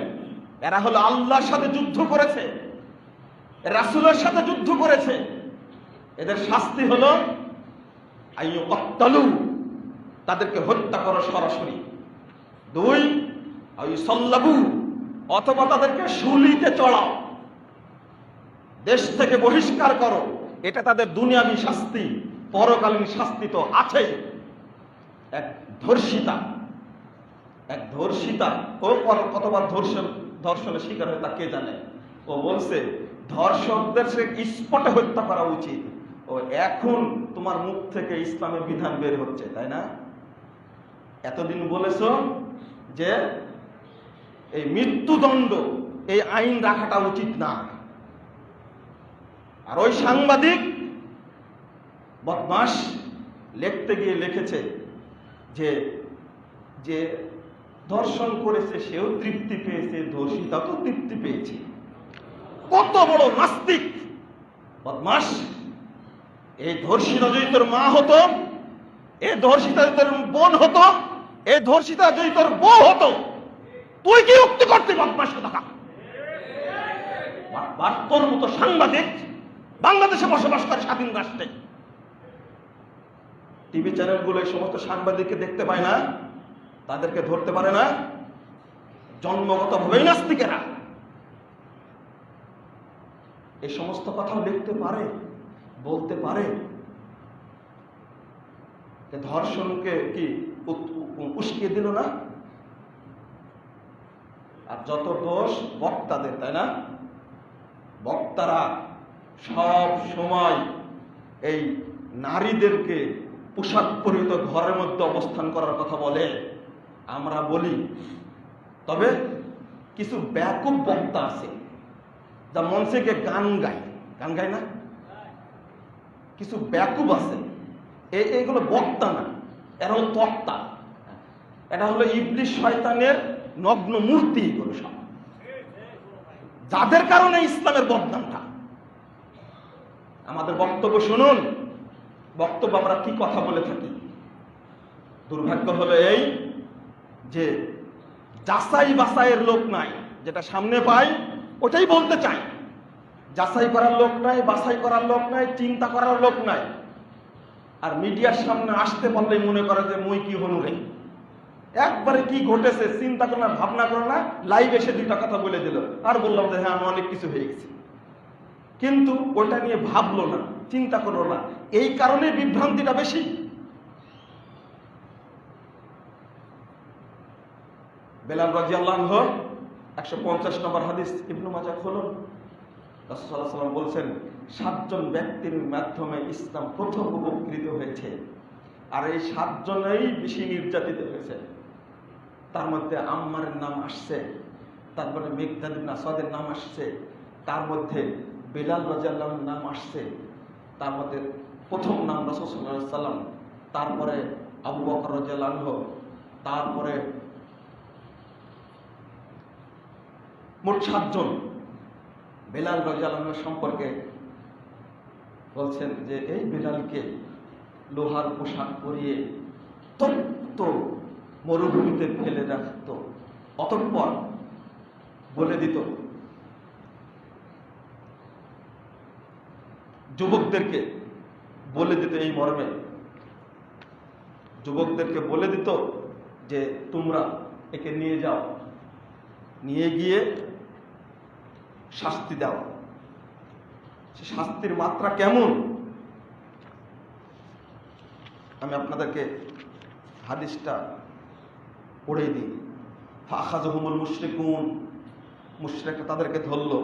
এরা হলো আল্লাহর সাথে যুদ্ধ করেছে, রাসূলের সাথে যুদ্ধ করেছে, এদের শাস্তি হলো আইয়ুকাত্তালু, তাদেরকে হত্যা করো সরাসরি। 2 আইয়ুসাল্লাবু, অথবা তাদেরকে শুলিতে চড়াও, দেশ থেকে বহিষ্কার করো। এটা তাদের দুনিয়াবী শাস্তি, পরকালীন শাস্তি তো আছেই। এক ধর্ষিতা ও কতবার ধর্ষণের শিকার হয়ে তা কে জানে। ও বলছে ধর্ষকদের সে স্পটে হত্যা করা উচিত। ও এখন তোমার মুখ থেকে ইসলামের বিধান বের হচ্ছে, তাই না? এতদিন বলেছ যে এই মৃত্যুদণ্ড, এই আইন রাখাটা উচিত না। আর ওই সাংবাদিক বদমাস লিখতে গিয়ে লিখেছে যে যে ধর্ষণ করেছে সেও তৃপ্তি পেয়েছে, ধর্ষিতা তো তৃপ্তি পেয়েছে। কত বড় নাস্তিক বদমাস! এই ধর্ষিতা যদি তোর মা হতো, এই ধর্ষিতা যদি তোর বোন হতো, এই ধর্ষিতা যদি তোর বউ হতো, তুই কি উক্তি করতে? বদমাস কথা! তোর মতো সাংবাদিক বাংলাদেশে বসবাস করে স্বাধীন রাষ্ট্রে, টিভি চ্যানেলগুলো এই সমস্ত সাংবাদিককে দেখতে পায় না, তাদেরকে ধরতে পারে না। জন্মগতভাবেই নাস্তিকেরা এই সমস্ত কথাও লিখতে পারে, বলতে পারে। ধর্ষণকে কি উস্কিয়ে দিল না? আর যত দোষ বক্তাদের, তাই না? বক্তারা সব সময় এই নারীদেরকে পোশাক পরিহিত ঘরের মধ্যে অবস্থান করার কথা বলে, আমরা বলি। তবে কিছু ব্যাকুব বক্তা আছে যা মঞ্চে গিয়ে গান গায় না? কিছু ব্যাকুব আছে, এইগুলো বক্তা না, এরা হলো তক্তা। এটা হলো ইবলিশ শয়তানের নগ্ন মূর্তি। এগুলো সব যাদের কারণে ইসলামের বদনামটা। আমাদের বক্তব্য শুনুন, বক্তব্য আমরা কি কথা বলে থাকি। দুর্ভাগ্য হলো এই যে যাচাই বাছাইয়ের লোক নাই, যেটা সামনে পাই ওটাই বলতে চাই। যাচাই করার লোক নাই, বাছাই করার লোক নাই, চিন্তা করার লোক নাই। আর মিডিয়ার সামনে আসতে পারলেই মনে করে যে মুই কি হনু রে, একবারে কি ঘটেছে চিন্তা করে না, ভাবনা করে না, লাইভ এসে 2টা কথা বলে দিল, আর বললাম যে হ্যাঁ আমি অনেক কিছু হয়ে গেছি। কিন্তু ওইটা নিয়ে ভাবলো না, চিন্তা করলো না, এই কারণে বিভ্রান্তিটা বেশি। বেলাল রাদিয়াল্লাহু আনহু 150 নম্বর হাদিস, ইবনে মাজাহ খুলুন। রাসূল সাল্লাল্লাহু আলাইহি ওয়াসাল্লাম বলছেন 7 জন ব্যক্তির মাধ্যমে ইসলাম প্রথম উপকৃত হয়েছে, আর এই 7 জনেই বেশি নির্যাতিত হয়েছে। তার মধ্যে আম্মারের নাম আসছে, তারপরে মিকদাদ ইবনে আসওয়াদের নাম আসছে, তার মধ্যে বেলাল রাদিয়াল্লাহু আনহুর নাম আসছে, তার মধ্যে প্রথম নাম রাসূল সাল্লাল্লাহু আলাইহি ওয়াসাল্লাম, তারপরে আবু বকর রাদিয়াল্লাহু আনহু, তারপরে মোট 7 জন। বেলাল রাদিয়াল্লাহু আনহু সম্পর্কে বলছেন যে এই বেলালকে লোহার পোশাক পরিয়ে তপ্ত মরুভূমিতে ফেলে রাখত, অতঃপর বলে দিত যুবকদেরকে, বলে দিত এই মর্মে, যুবকদেরকে বলে দিত যে তোমরা একে নিয়ে যাও, নিয়ে গিয়ে শাস্তি দাও। সে শাস্তির মাত্রা কেমন আমি আপনাদেরকে হাদিসটা পড়ে দিই। ফাখাযুহুমুল মুশরিকুন, মুশরিকরা তাদেরকে ধরলো।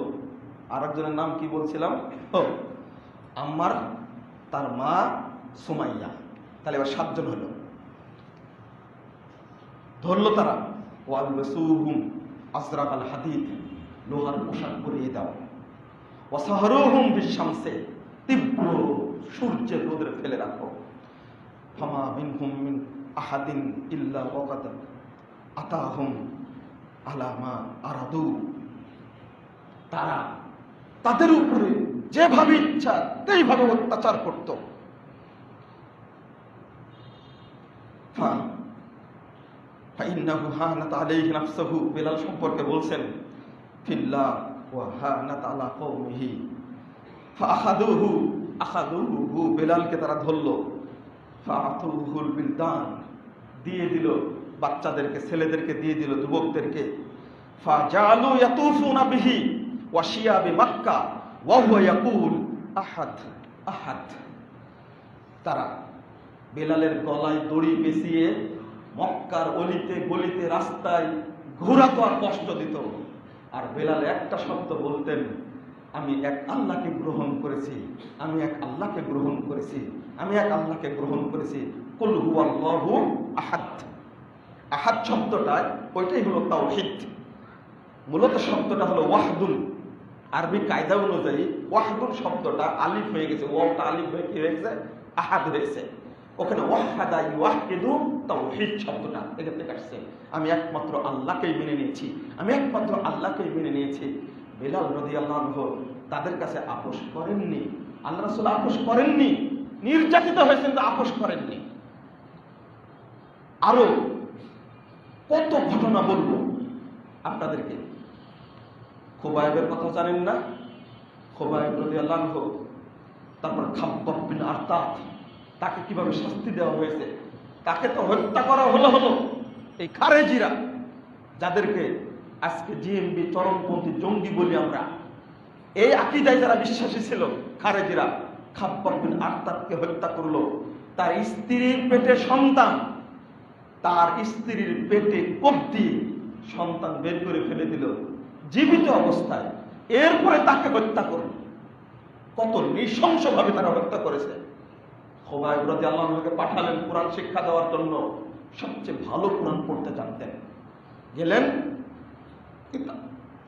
আরেকজনের নাম কি বলছিলাম? আম্মার, তার মা সুমাইয়া। তাহলে এবার 7 জন হলো। ধরলো তারা, ওয়ালবাসুহুম আজরাকাল হাদিদ, লোহার পোশাক পরিয়ে দাও। ওয়াসাহরুহুম বিশামসে, তীব্র সূর্যের রোদে ফেলে রাখো। ফামা মিনহুম মিন আহাদিন ইল্লা ওয়াকাদ আতাহুম আলা মা আরাদু, তারা তাদের উপরে যেভাবে ইচ্ছা সেইভাবে অত্যাচার করত। ফাইন্নাহু হানাত আলাইহি নাফসুহু, বেলাল সম্পর্কে বলছেন ফিল্লাহ ওয়া হানাত আলা কওমিহি ফাআখাযুহু, বেলালকে তারা ধরলো। ফাআতুহুল বিলদান, দিয়ে দিল বাচ্চাদেরকে, ছেলেদেরকে দিয়ে দিল, যুবকদেরকে। ফাজালু ইয়াতুফুনা বিহি ওয়া শিয়াবি মক্কা ওয়া হুয়া ইয়াকুল আহাদ আহাদ। তারা বেলালের গলায় দড়ি পেঁচিয়ে মক্কার অলিতে গলিতে রাস্তায় ঘোরাতো আর কষ্ট দিত। আর বেলাল একটা শব্দ বলতেন, আমি এক আল্লাহকে গ্রহণ করেছি, আমি এক আল্লাহকে গ্রহণ করেছি, আমি এক আল্লাহকে গ্রহণ করেছি। কুল হুয়াল্লাহু আহাদ। আহাদ শব্দটা ওইটাই হলো তাওহীদ। মূলত শব্দটা হলো ওয়াহদুন। আরবি কায়দা অনুযায়ী ওয়াহদুন শব্দটা আলিফ হয়ে গেছে, ওয়াওটা আলিফ হয়ে কি হয়েছে? আহাদ হয়েছে। ওখানে ওয়াহদা ইউওয়াহিদু তাওহীদ শব্দটা এখান থেকে আসছে। আমি একমাত্র আল্লাহকেই মেনে নিয়েছি, আমি একমাত্র আল্লাহকেই মেনে নিয়েছি। বেলাল রাদিয়াল্লাহু আনহু তাদের কাছে আপোষ করেননি, আল্লাহ রাসূল আপোষ করেননি, নির্যাতিত হয়েছেন তো আপোষ করেননি। আরো কত ঘটনা বলবো আপনাদেরকে। খুবাইবের কথা জানেন না? খুবাইব রাদিয়াল্লাহু আনহু, তারপর খাব্বাব বিন আরতাত, তাকে কিভাবে শাস্তি দেওয়া হয়েছে। তাকে তো হত্যা করা হলো এই খারেজিরা, যাদেরকে আজকে জিএমবি চরমপন্থী জঙ্গি বলি আমরা। এই আকীদায় যারা বিশ্বাসী ছিল, খারেজিরা খাব্বাব বিন আরতাতকে হত্যা করলো। তার স্ত্রীর পেটে সন্তান, তার স্ত্রীর পেটে কোপ দিয়ে সন্তান বের করে ফেলে দিল জীবিত অবস্থায়। এরপরে তাকে হত্যা করল। কত নৃশংসভাবে তারা হত্যা করেছে। খুবাইব রাদিয়াল্লাহু আনহুকে পাঠালেন কোরআন শিক্ষা দেওয়ার জন্য। সবচেয়ে ভালো কোরআন পড়তে জানতেন। গেলেন,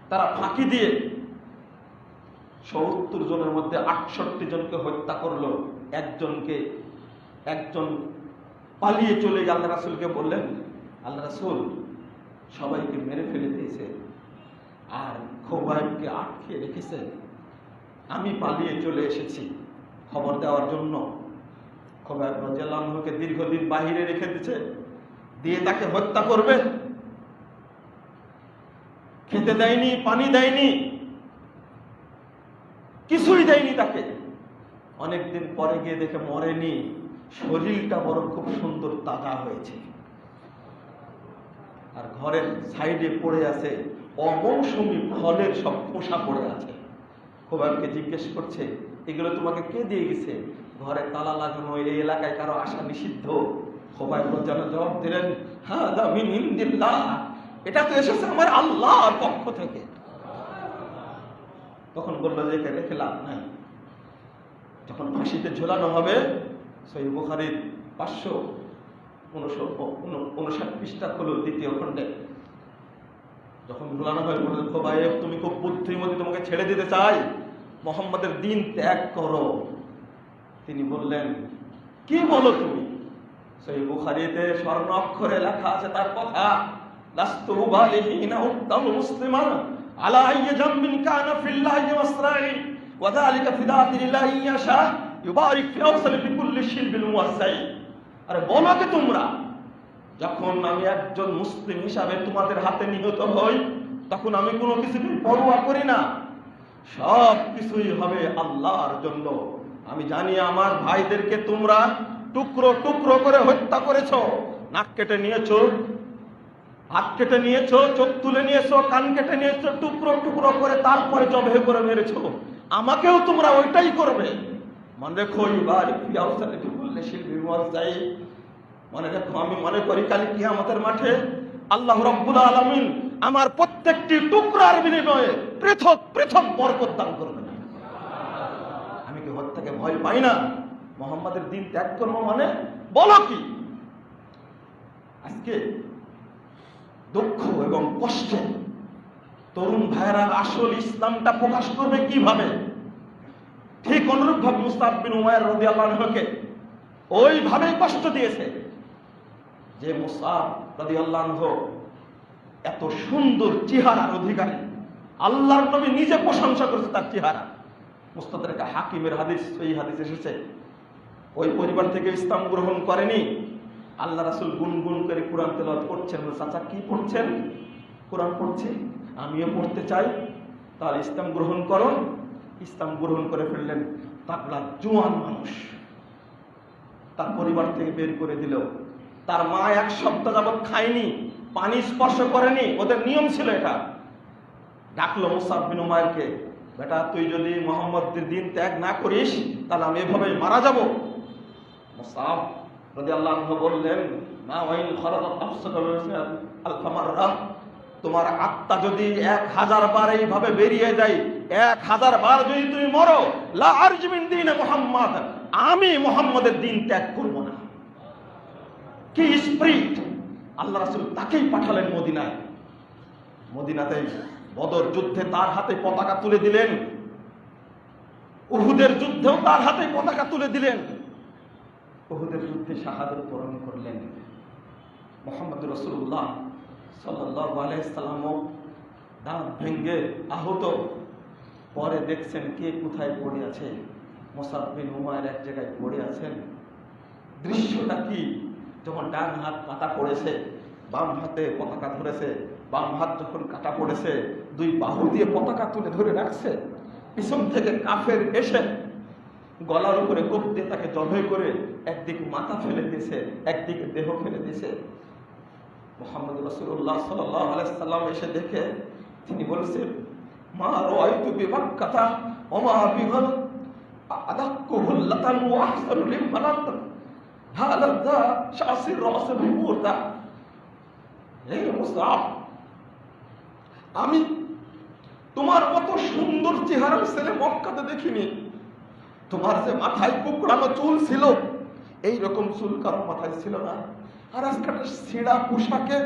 তারা ফাঁকি দিয়ে ৭০ জনের মধ্যে ৬৮ জনকে হত্যা করলো। একজন পালিয়ে চলে গিয়ে আল্লাহ রাসূলকে বললেন, আল্লাহ রাসূল সবাইকে মেরে ফেলে দিয়েছে, আর খুবাইবকে আটকে রেখেছে। আমি পালিয়ে চলে এসেছি খবর দেওয়ার জন্য। খুবাইব রাদিয়াল্লাহু আনহুকে দীর্ঘদিন বাহিরে রেখে দিয়েছে, দিয়ে তাকে হত্যা করবে। খেতে দেয়নি, পানি দেয়নি, কিছুই দেয়নি তাকে। অনেকদিন পরে গিয়ে দেখে মরেনি, শরীরটা বড় খুব সুন্দর তাজা হয়েছে। আর ঘরের সাইডে পড়ে আছে অমৌসুমী ফলের সব খোসা পড়ে আছে। খোবাইবকে জিজ্ঞেস করছে, এগুলো তোমাকে কে দিয়ে গেছে? ঘরে তালা লাগানো, এই এলাকায় কারো আসা নিষিদ্ধ। খোবাইব যেন জবাব দিলেন, হাদা মিন ইনদিল্লাহ, এটা তো এসেছে আমার আল্লাহর পক্ষ থেকে। তখন বললো যে একে রেখে লাভ নাই। যখন ফাঁসিতে ঝোলানো হবে, সহিহ বুখারীর 559 পৃষ্ঠা হলো দ্বিতীয় খণ্ডে, যখন ঝোলানো হয় বলে, খোবাইব তুমি খুব বুদ্ধিমতী, তোমাকে ছেড়ে দিতে চাই, মুহাম্মাদের দ্বীন ত্যাগ করো। তিনি বললেন, কি বলো তুমি? সহিহ বুখারীতে স্বর্ণ অক্ষরে লেখা আছে তার কথা, লাস্তু বালিহিনা উত্তাম মুসলিমান আলা আইয়ি জামবিন কানা ফিল্লাহি মাসরাই ওয়া যালিকা ফিদাতিল্লাহি ইয়াশা ইউবারিক ফি আওসালি বিকুল্লি শিলবিল মুওয়াসাই। আরে বলো কি তোমরা, যখন আমি একজন মুসলিম হিসাবে তোমাদের হাতে নিহত হই, তখন আমি কোনো কিছুকে পরোয়া করি না, সব কিছুই হবে আল্লাহর জন্য। আমি জানি আমার ভাইদেরকে তোমরা টুকরো টুকরো করে হত্যা করেছো, নাক কেটে নিয়েছো, হাত কেটে নিয়েছো, চোখ তুলে নিয়েছো, কান কেটে নিয়েছো, টুকরো টুকরো করে তারপরে জবে করে মেরেছো, আমাকেও তোমরা ওইটাই করবে। মনে রেখো, মনে রেখো, আমি মনে করি কাল কিয়ামতের মাঠে আল্লাহ রাব্বুল আলামিন আমার প্রত্যেকটি টুকরার বিনিময়ে পৃথক পৃথক বরকত দান করবেন। আমি কি হত্যাকে ভয় পাই না? মুহাম্মাদের দ্বীন ত্যাগ করবো মানে বলো কি? আজকে দুঃখ এবং কষ্টে তরুণ ভাইয়েরা আসল ইসলামটা প্রকাশ করবে কিভাবে? ঠিক অনুরূপ ভাবে মুসআব বিন উমাইর রাদিয়াল্লাহু আনহুকে ওইভাবেই কষ্ট দিয়েছে যে মুসআব রাদিয়াল্লাহু আনহু এত সুন্দর চেহারার অধিকারী, আল্লাহর নবী নিজে প্রশংসা করেছে তার চেহারা। মুস্তাদরাক হাকিমের হাদিস, এই হাদিস এসেছে, ওই পরিবার থেকে ইসলাম গ্রহণ করেনি, আল্লাহ রাসূল গুনগুন করে কোরআন তেলাওয়াত করছেন। চাচা কি পড়ছেন? কোরআন পড়ছি, আমিও পড়তে চাই, তাহলে ইসলাম গ্রহণ করো। ইসলাম গ্রহণ করে ফেললেন। তাকলা জোয়ান মানুষ, তার পরিবার থেকে বের করে দিল। তার মা এক সপ্তাহ যাবৎ খায়নি, পানি স্পর্শ করেনি, ওদের নিয়ম ছিল এটা। ডাকলো মুসআব বিন উমাইরকে, বেটা তুই যদি মুহাম্মাদের দ্বীন ত্যাগ না করিস তাহলে আমি এভাবে মারা যাব। মুসআব রাদিয়াল্লাহু আনহু বললেন, মা ওয়াইল খরাদাত নাফসুকা আলফা মাররা, তোমার আত্মা যদি 1000 বার এইভাবে বেরিয়ে যায়, 1000 বার যদি তুমি মরো, লা আরজি মিন দীনে মুহাম্মদ, আমি মুহাম্মাদের দ্বীন ত্যাগ করব না। কি স্পিরিট! আল্লাহ রাসূল তাকেই পাঠালেন মদিনায়। মদিনাতে বদর যুদ্ধে তার হাতে পতাকা তুলে দিলেন, উহুদের যুদ্ধেও তার হাতে পতাকা তুলে দিলেন। উহুদের যুদ্ধে শাহাদাত বরণ করলেন। মুহাম্মদুর রাসূলুল্লাহ সাল্লাল্লাহু আলাইহি সাল্লাম দাঁত ভেঙে আহত। পরে দেখছেন কে কোথায় পড়ে আছে। মুসআব বিন উমাইর এক জায়গায় পড়ে আছেন। দৃশ্যটা কি? যখন ডান হাত কাটা পড়েছে, বাম হাতে পতাকা ধরেছে, বাম হাত যখন কাটা পড়েছে, দুই বাহু দিয়ে পতাকা তুলে ধরে রাখছে। পিছন থেকে কাফের এসে গলার উপরে কোপ দিয়ে তাকে জবাই করে একদিকে মাথা ফেলে দিয়েছে, একদিকে দেহ ফেলে দিয়েছে। মুহাম্মদ রাসূলুল্লাহ সাল্লাল্লাহু আলাইহি সাল্লাম এসে দেখে তিনি বলেছেন, মা রাআইতু বিমাক্কাতা ওয়া মা বিহাল আদাক্কু হুল্লাতান ওয়া আহসানু লিমানাত হালাদা শাসির রাস বিমুরদা। হে মুসআব, আমি তোমার মতো সুন্দর চেহারার ছেলে মক্কাতে দেখিনি। তোমার যে মাথায় কুকড়ানো চুল ছিল, এই রকম চুল কারো মাথায় ছিল না। আর আজকে ছেঁড়া পোশাকে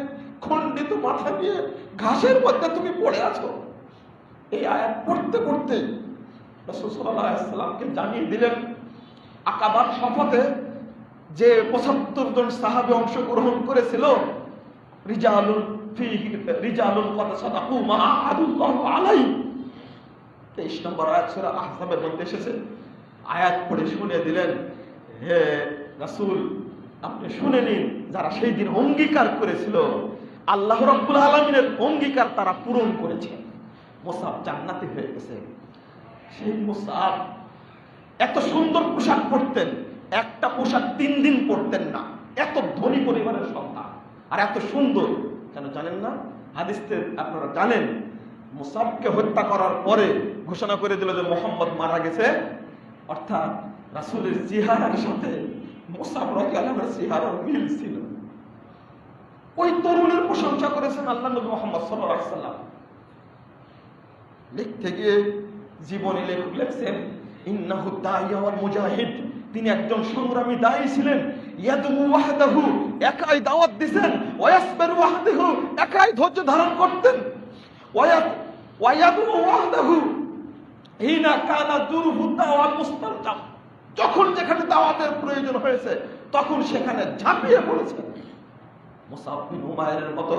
খণ্ডিত মাথা নিয়ে ঘাসের মধ্যে তুমি পড়ে আছো। এই আয়াত পড়তে পড়তে রাসূল সাল্লাল্লাহু আলাইহি ওয়াসাল্লামকে জানিয়ে দিলেন, আকাবার সফরে যে 75 জন সাহাবী অংশগ্রহণ করেছিল, রিজালুন কদ সাদাকু মা আহাদুল্লাহু আলাইহি, 23 নম্বর আয়াত সূরা আহজাবের মধ্যে এসেছে। আয়াত পড়ে শুনিয়ে দিলেন, হে রাসূল আপনি শুনে নিন, যারা সেই দিন অঙ্গীকার করেছিল, আল্লাহ রাব্বুল আলামিনের অঙ্গীকার তারা পূরণ করেছে। মুসআব জান্নাতি হয়ে গেছে। সেই মুসআব এত সুন্দর পোশাক পরতেন, একটা পোশাক 3 দিন পরতেন না। এত ধনী পরিবারের সন্তান, আর এত সুন্দর। কেন জানেন না? হাদিসে আপনারা জানেন মুসাবকে হত্যা করার পরে ঘোষণা করে দিল যে মুহাম্মদ মারা গেছে, অর্থাৎ রাসূলের চেহারার সাথে মুসাব রাদিয়াল্লাহু আনহুর চেহারার মিল ছিল। ওই তরুণের প্রশংসা করেছেন আল্লাহ নবী মুহাম্মদ সাল্লাল্লাহু আলাইহি ওয়াসাল্লাম। লিখতে গিয়ে জীবনী লেখক লিখছেন, ইন্নাহু দাইয়া ওয়াল মুজাহিদ, তিনি একজন সংগ্রামী দায়ী ছিলেন। ইয়াদু ওয়াহদাহু, একাই দাওয়াত দিবেন। ওয়াসবিরু ওয়াহদাহু, একাই ধৈর্য ধারণ করতেন। ওয়ায়াদু ওয়াহদাহু হিনা কানা দুরহু দাওয়াল মুস্তালজাম, যখন যেখানে দাওয়াতের প্রয়োজন হয়েছে তখন সেখানে ঝাঁপিয়ে পড়েছেন। মুসআব বিন উমাইরের মতো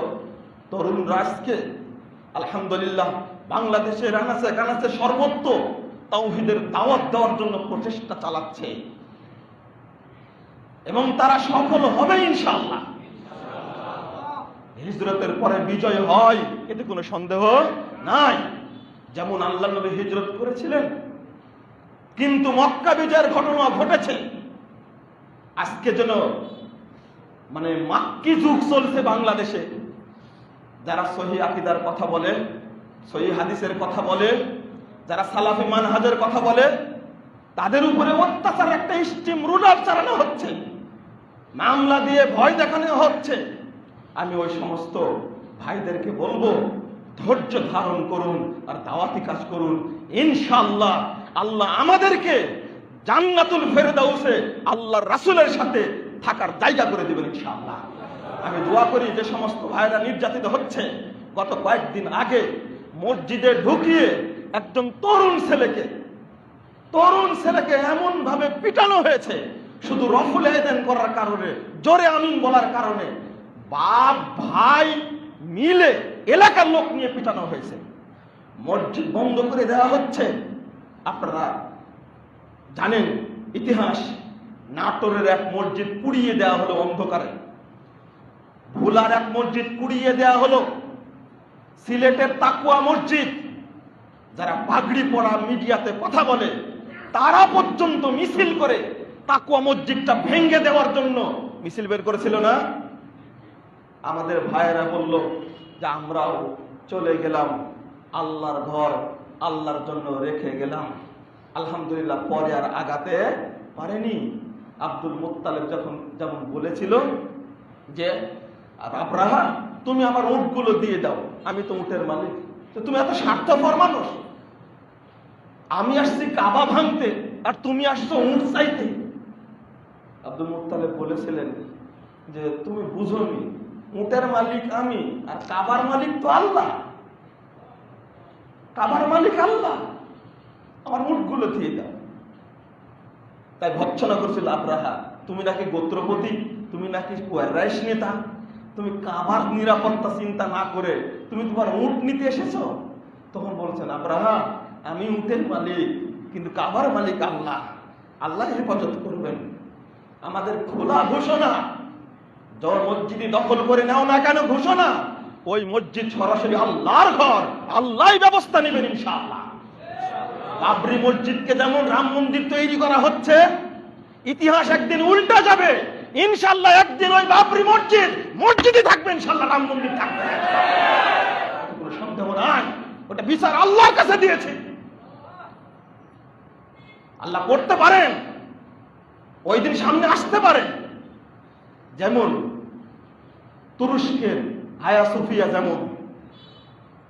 তরুণ রাজকে আলহামদুলিল্লাহ বাংলাদেশের আনাচে কানাচে সর্বত্র তাওহীদের দাওয়াত দেওয়ার জন্য প্রচেষ্টা চালাচ্ছে এবং তারা সফল হবে ইনশাআল্লাহ। হিজরতের পরে বিজয় হয়, এতে কোনো সন্দেহ নাই। যেমন আল্লাহর নবী হিজরত করেছিলেন, কিন্তু মক্কা বিজয়ের ঘটনা ঘটেছে। আজকে যেন মাক্কি যুগ চলছে বাংলাদেশে। যারা সহিহ আকীদার কথা বলে, সহিহ হাদিসের কথা বলে, যারা সালাফি মানহাজের কথা বলে, তাদের উপরে অত্যাচার একটা স্টিম রুলার চালানো হচ্ছে, মামলা দিয়ে ভয় দেখানো হচ্ছে। আমি ওই সমস্ত ভাইদেরকে বলবো, ধৈর্য ধারণ করুন আর দাওয়াতি কাজ করুন। ইনশাআল্লাহ আল্লাহ আমাদেরকে জান্নাতুল ফেরদাউসে আল্লাহর রাসূলের সাথে থাকার জায়গা করে দিবেন ইনশাআল্লাহ। আমি দোয়া করি যে সমস্ত ভাইরা নির্যাতিত হচ্ছে, গত কয়েকদিন আগে মসজিদে ঢুকিয়ে একজন তরুণ ছেলেকে এমন ভাবে পিটানো হয়েছে, শুধু রফুল আযান করার কারণে, জোরে আমিন বলার কারণে বাপ ভাই মিলে এলাকার লোক নিয়ে পিটানো হয়েছে। মসজিদ বন্ধ করে দেওয়া হচ্ছে। আপনারা জানেন ইতিহাস, নাটোরের এক মসজিদ পুড়িয়ে দেওয়া হলো অন্ধকারে, ভোলার এক মসজিদ পুড়িয়ে দেওয়া হলো, সিলেটের তাকুয়া মসজিদ, যারা পাগড়ি পরা মিডিয়াতে কথা বলে তারা পর্যন্ত মিছিল করে তাকুয়া মসজিদটা ভেঙে দেওয়ার জন্য মিছিল বের করেছিল না? আমাদের ভাইয়েরা বলল যে আমরাও চলে গেলাম, আল্লাহর ঘর আল্লাহর জন্য রেখে গেলাম। আলহামদুলিল্লাহ পরে আর আগাতে পারেনি। আব্দুল মুত্তালিব যেমন বলেছিল যে আব্রাহা তুমি আমার উটগুলো দিয়ে দাও, আমি তো উটের মালিক। তো তুমি এত স্বার্থপর মানুষ, আমি আসছি কাবা ভাঙতে আর তুমি আসছো উট চাইতে। আব্দুল মুত্তালিব বলেছিলেন যে তুমি বুঝোনি, উটের মালিক আমি আর কাবার মালিক তো আল্লাহ, কাবার মালিক আল্লাহ, আমার উটগুলো দিয়ে দাও। তাই ভৎসনা করছিল আব্রাহা, তুমি নাকি গোত্রপতি, তুমি নাকি কুরাইশ নেতা, তুমি কাবার নিরাপত্তা চিন্তা না করে তুমি তোমার উট নিতে এসেছো। তখন বলছেন আব্রাহা আমি উটের মালিক, কিন্তু কাবার মালিক আল্লাহ, আল্লাহ হেফাজত করবেন। আমাদের খোলা ঘোষণা, যখন মসজিদে দখল করে নাও না কেন ঘোষণা, ওই মসজিদ সরাসরি আল্লাহর ঘর, আল্লাহই ব্যবস্থা নেবেন ইনশাআল্লাহ। বাবরি মসজিদকে যেমন রাম মন্দির তৈরি করা হচ্ছে, ইতিহাস একদিন উল্টা যাবে ইনশাআল্লাহ। একদিন ওই বাবরি মসজিদই থাকবে ইনশাআল্লাহ, রাম মন্দির থাকবে, কোনো সন্দেহ নাই। ওটা বিচার আল্লাহর কাছে দিয়েছে, আল্লাহ করতে পারেন, ওই দিন সামনে আসতে পারেন। যেমন তুরস্কের হায়া সোফিয়া, যেমন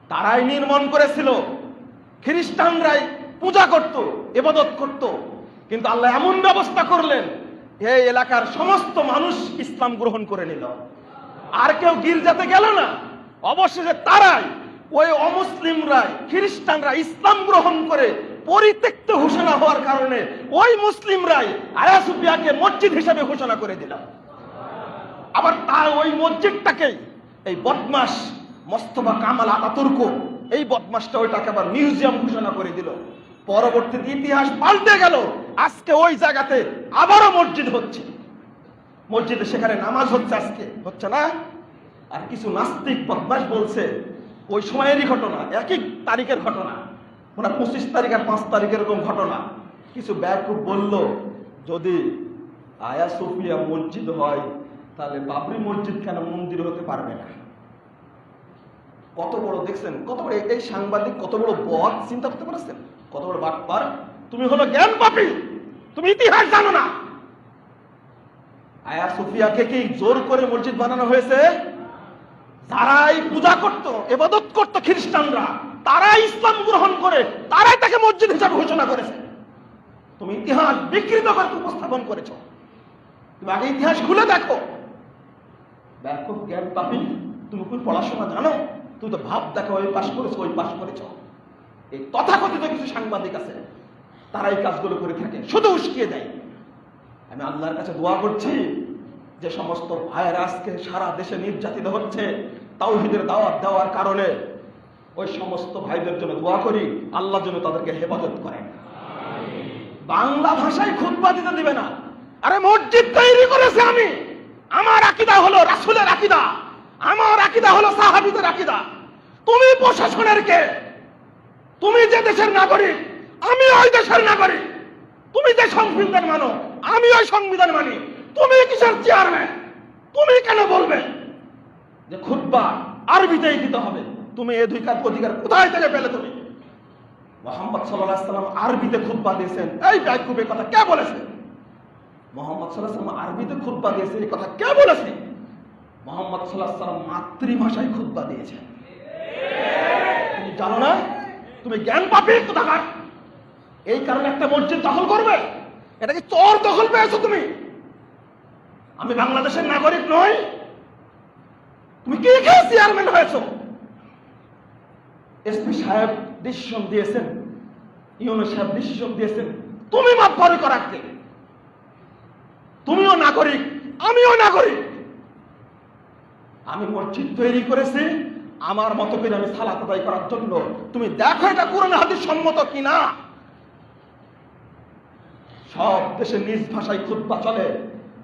তারাই নির্মাণ করেছিল, খ্রিস্টানরাই পূজা করত, ইবাদত করত, কিন্তু আল্লাহ এমন ব্যবস্থা করলেন এই এলাকার সমস্ত মানুষ ইসলাম গ্রহণ করে নিল, আর কেউ গির্জাতে গেল না। অবশেষে তারাই, ওই অমুসলিমরাই, খ্রিস্টানরা ইসলাম গ্রহণ করে পরিত্যক্ত ঘোষণা হওয়ার কারণে ওই মুসলিমরাই হায়া সোফিয়াকে মসজিদ হিসেবে ঘোষণা করে দিল। আবার তার ওই মসজিদটাকে এই বদমাস মোস্তফা কামাল আতাতুর্ক, এই বদমাসটা ওইটাকে আবার মিউজিয়াম ঘোষণা করে দিল। পরবর্তীতে ইতিহাস পাল্টে গেল, আজকে ওই জায়গাতে আবারও মসজিদ হচ্ছে, মসজিদে সেখানে নামাজ হচ্ছে, আজকে হচ্ছে না। আর কিছু নাস্তিক বদমাস বলছে ওই সময়েরই ঘটনা, একই তারিখের ঘটনা, ওরা 25 তারিখ আর 5 তারিখের এরকম ঘটনা। কিছু ব্যাকুব বলল যদি হায়া সোফিয়া মসজিদ হয় তাহলে বাবরি মসজিদ কেন মন্দির হতে পারবে না? কত বড় দেখছেন, কত বড় এই সাংবাদিক, কত বড় বদ চিন্তা করতে পারছেন, কত বড় বাটপার। তুমি হলো জ্ঞান পাপী, তুমি ইতিহাস জানো না। আয়া সোফিয়াকে কি জোর করে মসজিদ বানানো হয়েছে? যারাই পূজা করত, ইবাদত করত খ্রিস্টানরা, তারাই ইসলাম গ্রহণ করে তারাই তাকে মসজিদ হিসাবে ঘোষণা করেছে। তুমি ইতিহাস বিকৃত করে উপস্থাপন করেছো। তুমি আগে ইতিহাস খুলে দেখো। ব্যাপক জ্ঞান পাপী, তুমি কোন পড়াশোনা জানো? তুমি তো ভাব দেখো, ওই পাশ করেছো, ওই পাশ করেছো। এই তথাকথিত কিছু সাংবাদিক আছে, তারা এই কাজগুলো করে থাকে, শুধু উস্কিয়ে দেয়। আমি আল্লাহর কাছে দোয়া করছি, যে সমস্ত ভাইয়েরা আজকে সারা দেশে নির্যাতিত হচ্ছে তাওহীদের দাওয়াত দেওয়ার কারণে, ওই সমস্ত ভাইদের জন্য দোয়া করি, আল্লাহ যেন তাদেরকে হেফাজত করেন। বাংলা ভাষায় খুতবা দিতে দিবে না। আরে মসজিদ তৈরি করেছে আমি, আমার আকীদা হলো রাসূলের আকীদা, আমার আকীদা হলো সাহাবীদের আকীদা। তুমি প্রশাসনের কে? তুমি যে দেশের নাগরিক, আমি ওই দেশের নাগরিক। তুমি যে সংবিধান মানো, আমি ওই সংবিধান মানি। তুমি কিসের চেয়ারম্যান? তুমি কেন বলবে যে খুতবা আরবিতেই দিতে হবে? তুমি এই অধিকার কোথায় থেকে পেলে? তুমি মুহাম্মদ সাল্লাল্লাহু আলাইহি ওয়াসাল্লাম আরবিতে খুতবা দিয়েছেন, এই বেয়াকুবের কথা কে বলেছে? মুহাম্মদ সাল্লাল্লাহু আলাইহি ওয়াসাল্লাম আরবিতে খুতবা দিয়েছে, এই কথা কে বলেছে? মুহাম্মদ সাল্লাল্লাহু আলাইহি ওয়াসাল্লাম মাতৃভাষায় খুতবা দিয়েছেন। তুমি জানো না? তুমি জ্ঞান পাপী কোথাকার। এই কারণে একটা মসজিদ দখল করবে? এটা কি চোর দখল পেয়েছো তুমি? আমি বাংলাদেশের নাগরিক নই? তুমি কে কে চেয়ারম্যান হয়েছো? এসপি সাহেব ডিসিশন দিয়েছেন, ইউনো সাহেব ডিসিশন দিয়েছেন, তুমি মাতবরি করাতে। তুমিও নাগরিক, আমিও নাগরিক। আমি মসজিদ তৈরি করেছি আমার মতো করে, আমি সালাত আদায় করার জন্য। তুমি দেখো এটা কোরআন হাদিস সম্মত কিনা। সব দেশে নিজ ভাষায় খুতবা চলে।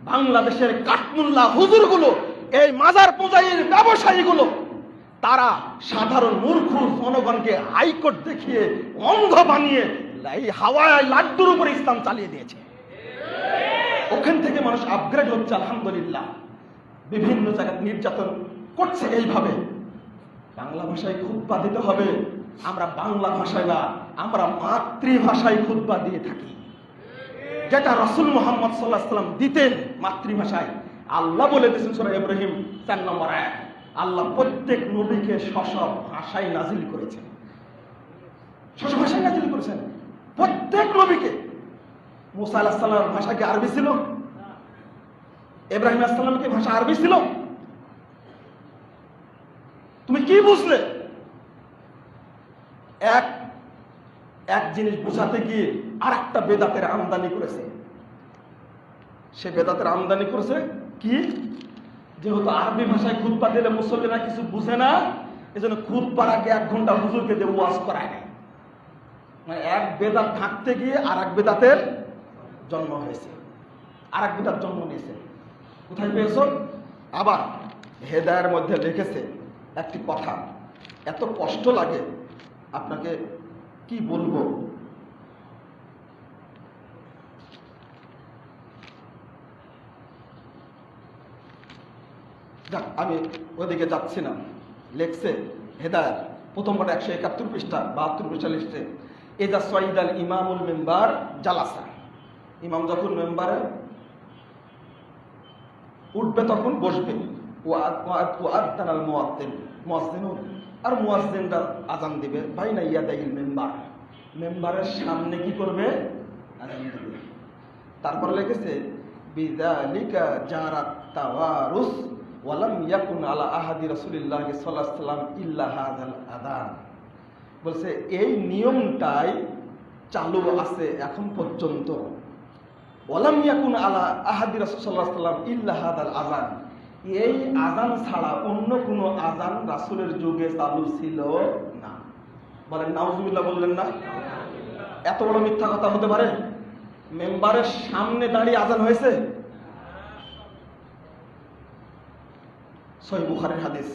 বাংলাদেশের কাঠমুল্লা হুজুরগুলো, এই মাজার পূজারীর ব্যবসায়ীগুলো, তারা সাধারণ মূর্খ জনগণকে হাইকোর্ট দেখিয়ে অন্ধ বানিয়ে এই হাওয়ায় লাড্ডুর উপরে ইসলাম চালিয়ে দিয়েছে। ওখান থেকে মানুষ আপগ্রেড হচ্ছে, আলহামদুলিল্লাহ। বিভিন্ন জায়গায় নির্যাতন করছে এইভাবে। বাংলা ভাষায় খুতবা দিতে হবে। আমরা বাংলা ভাষায় না, আমরা মাতৃভাষায় খুতবা দিয়ে থাকি, যেটা রাসূল মুহাম্মদ সাল্লাল্লাহু আলাইহি ওয়াসাল্লাম দিতেন মাতৃভাষায়। আল্লাহ বলে দিয়েছেন সূরা ইব্রাহিম 4 নম্বর আয়াত, আল্লাহ প্রত্যেক নবীকে স্ব ভাষায় নাজিল করেছেন। স্ব ভাষায় নাজিল করেছেন প্রত্যেক নবীকে। মুসা আলাইহিস সালামের ভাষা কি আরবি ছিল? ইব্রাহিম আলাইহিস সালামের কি ভাষা আরবি ছিল? তুমি কি বুঝলে? এক জিনিস বোঝাতে গিয়ে আর একটা বেদাতের আমদানি করেছে। সে বেদাতের আমদানি করেছে কি? যেহেতু আরবি ভাষায় খুতবা দিলে মুসল্লিরা কিছু বুঝে না, এজন্য খুতবার আগে 1 ঘন্টা হুজুরকে দিয়ে ওয়াজ করায় না। মানে এক বেদাত থাকতে গিয়ে আর এক বেদাতের জন্ম হয়েছে, আর এক বেদাত জন্ম নিয়েছে। কোথায় পেয়েছ? আবার হেদায়ের মধ্যে লিখেছে একটি কথা, এত কষ্ট লাগে আপনাকে কি বলবো। যাক, আমি ওদিকে যাচ্ছি না। লেখছে হেদায়েত প্রথম পাতা 171 পৃষ্ঠা 72 পৃষ্ঠা লিখছে, এজা সাইদাল ইমামুল মিম্বার জালাসা। ইমাম যখন মেম্বারে উঠবে তখন বসবে। ওয়াদানাল মুয়াজ্জিন, মুয়াজ্জিনুন, আর মুয়াজ্জিনরা আজান দিবে বাইনা ইয়াদাইল মেম্বার, মেম্বারের সামনে কি করবে? আজান দিবে। তারপর লিখেছে বিযালিকা জারাত তাওয়ারুস ওয়ালাম ইয়াকুন আলা আহাদি রাসূলিল্লাহি সাল্লাল্লাহু আলাইহি ওয়াসাল্লাম ইল্লা হাযাল আযান। বলছে এই নিয়মটাই চালু আছে এখন পর্যন্ত। ওয়ালাম ইয়াকুন আলা আহাদি রাসূল সাল্লাল্লাহু আলাইহি ওয়াসাল্লাম ইল্লা হাযাল আযান, এই আযান ছাড়া অন্য কোনো আযান রাসূলের যুগে চালু ছিল না। বলেন নাউজুবিল্লাহ, বললেন না? এত বড় মিথ্যা কথা হতে পারে? মেম্বারের সামনে দাঁড়িয়ে আযান হয়েছে? সহিহ বুখারীর হাদিস।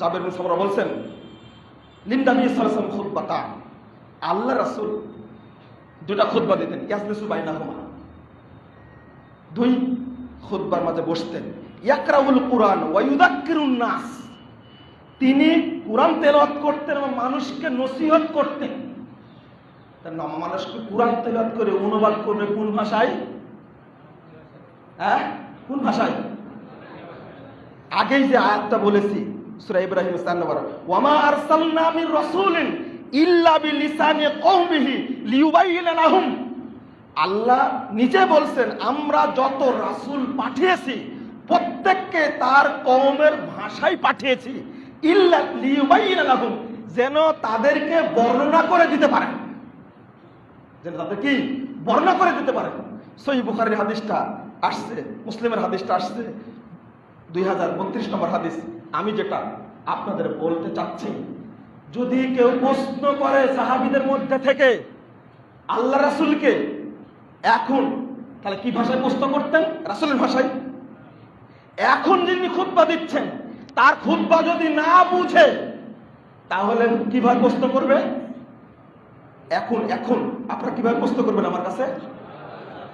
জাবের বিন সামরা বলছেন, লিন্নাবী সাল্লাল্লাহু আলাইহি ওয়াসাল্লাম খুতবাতা, আল্লাহ রাসূল 2টা খুতবা দিতেন, ইয়াজলিসু বাইনাহুমা, 2 খুতবার মাঝে বসতেন, ইয়াকরাউল কুরআন ওয়া ইউযাক্কিরুন নাস, তিনি কুরআন তেলাওয়াত করতেন এবং মানুষকে নসিহত করতেন। মানুষকে কুরআন তেলাওয়াত করে অনুবাদ করবে কোন ভাষায়? কোন ভাষায়? আগেই যে আয়াতটা বলেছি সূরা ইব্রাহিম 4 নম্বর, ওয়ামা আরসালনা মির রাসূলিন ইল্লা বিলিসানি কওমিহি লিয়ুবাইয়িনা লাহুম। আল্লাহ নিজে বলছেন আমরা যত রাসূল পাঠিয়েছি প্রত্যেককে তার কওমের ভাষায় পাঠিয়েছি, ইল্লা লিয়ুবাইয়িনা লাহুম, যেন তাদেরকে বর্ণনা করে দিতে পারে, যেন তাদের কি বর্ণনা করে দিতে পারে। সহিহ বুখারীর হাদিসটা আসছে, মুসলিমের হাদিসটা আসছে 2032 নম্বর হাদিস। আমি যেটা আপনাদের বলতে চাচ্ছি, যদি কেউ প্রশ্ন করে সাহাবীদের মধ্যে থেকে আল্লাহ রাসূলকে এখন, তাহলে কি ভাষায় প্রশ্ন করতেন? রাসূলের ভাষায়। এখন যিনি খুতবা দিচ্ছেন তার খুতবা যদি না বুঝে তাহলে কিভাবে প্রশ্ন করবে? এখন আপনারা কিভাবে প্রশ্ন করবেন আমার কাছে?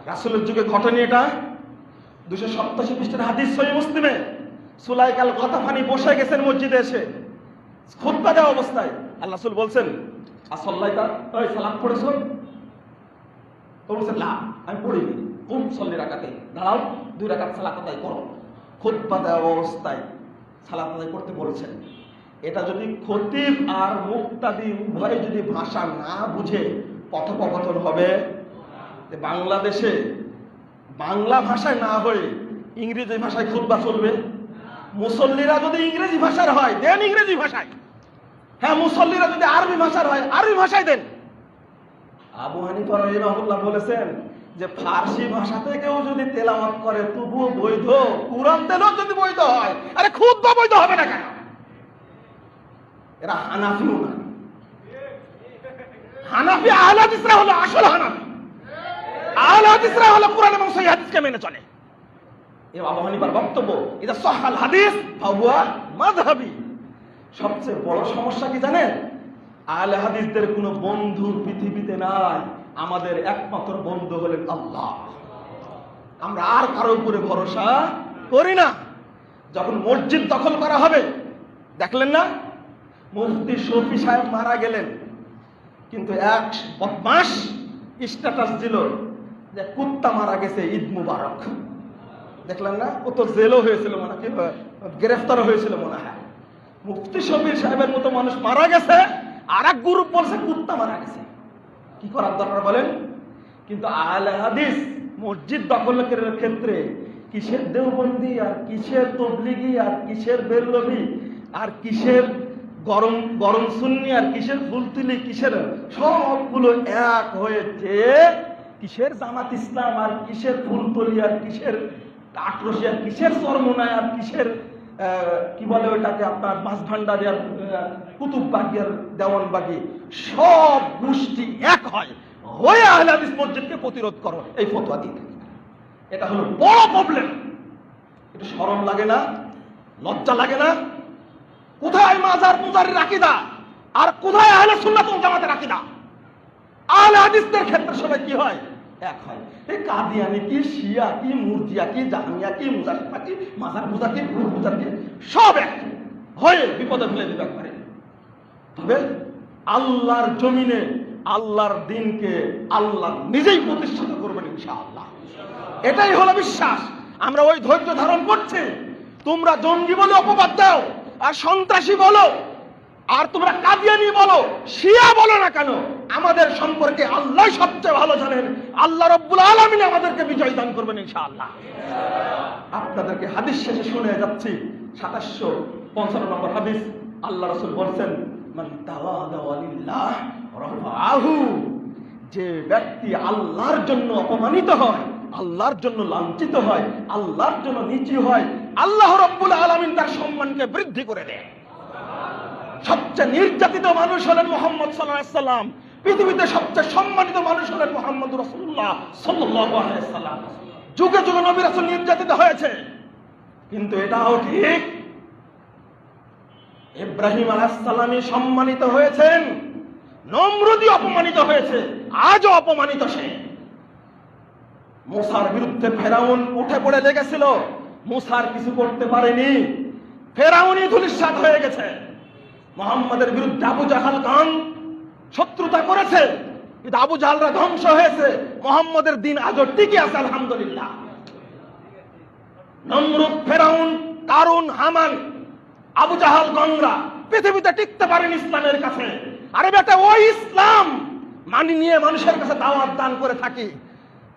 রাসূলের যুগে ঘটনা এটা, 287 পৃষ্ঠার হাদিস সহিহ মুসলিমে। সুলাইক আল গাতাফানি বসে গেছেন মসজিদে এসে খুতবা দেওয়া অবস্থায়। আল্লাহ রাসূল বলছেন, আসল্লাইতা, ওই সালাত পড়েছো? তো বলছেন না আমি পড়িনি। কুম সল্লি রাকাতে, দাঁড়াও 2 রাকাত সালাত আদায় করো। খুতবা দেওয়া অবস্থায় সালাত আদায় করতে বলেছেন। এটা যদি খতিব আর মুক্তাদি উভয়ে যদি ভাষা না বুঝে কথোপকথন হবে। বাংলাদেশে বাংলা ভাষায় না হয়ে ইংরেজি ভাষায় খুতবা চলবে। মুসল্লিরা যদি ইংরেজি ভাষার হয় দেন ইংরেজি ভাষায়, হ্যাঁ মুসল্লিরা যদি আরবি ভাষার হয় আরবি ভাষায় দেন। আবু হানিফা রাহিমাহুল্লাহ বলেছেন যে ফার্সি ভাষা থেকেও যদি তেলাওয়াত করে তবুও বৈধ, কুরআন তেলাওয়াত যদি বৈধ হয়, আরে খুতবা বৈধ হবে না কেন? এরা হানাফিও না। হানাফি আহলে হাদিসরা হলো আসল হানাফি, আহলে হাদিসরা হলো কুরআন এবং সহিহ হাদিসকে মেনে চলে। এই আবু হানিফার বক্তব্য, এটা সহিহ হাদিস ফাহুয়া মাযহাবি। সবচেয়ে বড় সমস্যা কি জানেন? আহলে হাদিসদের কোনো বন্ধু পৃথিবীতে নাই, আমাদের একমাত্র বন্ধু হলেন আল্লাহ। আমরা আর কারো উপরে ভরসা করি না। যখন মসজিদ দখল করা হবে, দেখলেন না মুফতি শফি সাহেব মারা গেলেন, কিন্তু এক বদমাশ স্ট্যাটাস দিল যে কুত্তা মারা গেছে, ঈদ মুবারক। দেখলেন না? ও তো জেলও হয়েছিল, মনে হয় গ্রেফতারও হয়েছিল মনে হয়। মুফতি শফি সাহেবের মতো মানুষ মারা গেছে, আর এক গ্রুপ বলছে কুত্তা মারা গেছে। কি করার দরকার বলেন? কিন্তু আহলে হাদিস মসজিদ দখলের ক্ষেত্রে কিসের দেওবন্দি আর কিসের তবলিগি আর কিসের বেরলভি আর কিসের গরম গরম সুন্নি আর কিসের ফুলতুলি, কিসের সবগুলো এক হয়েছে। কিসের জামাত ইসলাম আর কিসের ফুলতলি আর কিসের আক্রোশী আর কিসের চরমোনায় আর কিসের কি বলে ওইটাকে আপনার মাছ ভান্ডারি আর কুতুববাগি আর দেওয়ানবাগি, সব গোষ্ঠী এক হয় হয়ে আহলে হাদিস মসজিদকে প্রতিরোধ করো এই ফতোয়া দিয়ে। এটা হলো বড় প্রবলেম। এটা শরম লাগে না? লজ্জা লাগে না? কোথায় মাজার মুজারির আকীদা আর কোথায় আহলে সুন্নাত ওয়াল জামাতের আকীদা? আহলে হাদিসদের ক্ষেত্রে সবাই কি হয়? এক হয়। এই কাদিয়ানি কি, শিয়া কি, মুরজিয়া কি, জাহমিয়া কি, মুজাহিদা কি, মাজার পূজা কি, ভুল পূজা কি, সব এক হয়ে বিপদে ফেলে দিতে পারে। তবে আল্লাহর জমিনে আল্লাহর দিনকে আল্লাহ নিজেই প্রতিষ্ঠিত করবেন ইনশাআল্লাহ। এটাই হলো বিশ্বাস। আমরা ওই ধৈর্য ধারণ করছি। তোমরা জঙ্গি বলে অপবাদ দাও আর সন্ত্রাসী বলো আর তোমরা কাদিয়ানি বলো, শিয়া বলো না কেন, আমাদের সম্পর্কে আল্লাহ সবচেয়ে ভালো জানেন। আল্লাহ রাব্বুল আলামিন আমাদেরকে বিজয় দান করবেন ইনশাআল্লাহ। আপনাদেরকে হাদিস শেষে শুনে যাচ্ছি 2755 নম্বর হাদিস। আল্লাহ রাসূল বলেন, মান তাওয়াদা লিল্লাহ রাফাহু, যে ব্যক্তি আল্লাহর জন্য অপমানিত হয়, আল্লাহর জন্য লাঞ্ছিত হয়, আল্লাহর জন্য নিচু হয়, আল্লাহ রাব্বুল আলামিন তার সম্মানকে বৃদ্ধি করে দেয়। সবচেয়ে নির্যাতিত মানুষ হলেন মুহাম্মদ সাল্লাল্লাহু আলাইহি সাল্লাম। পৃথিবীতে সবচেয়ে সম্মানিত মানুষ হলেন মুহাম্মদ রাসূলুল্লাহ সাল্লাল্লাহু আলাইহি সাল্লাম। যুগে যুগে নবী রাসূল নির্যাতিত হয়েছে, কিন্তু এটাও ঠিক ইব্রাহিম আলাইহিস সালামই সম্মানিত হয়েছেন, নমরুদই অপমানিত হয়েছে, আজও অপমানিত সে। মুসার বিরুদ্ধে ফেরাউন উঠে পড়ে লেগেছিল, মুসার কিছু করতে পারেনি, ফেরাউনই ধূলিসাৎ হয়ে গেছে। মুহাম্মাদের বিরুদ্ধে আবু জাহাল গান শত্রুতা করেছে, কিন্তু আবু জাহালরা ধ্বংস হয়েছে, মুহাম্মাদের দিন আজও টিকে আছে আলহামদুলিল্লাহ। নমরুদ, ফেরাউন, কারুন, হামান, আবু জাহাল গংরা পৃথিবীতে টিকতে পারেন ইসলামের কাছে। আরে বেটা, ওই ইসলাম মানি নিয়ে মানুষের কাছে দাওয়াত দান করে থাকি।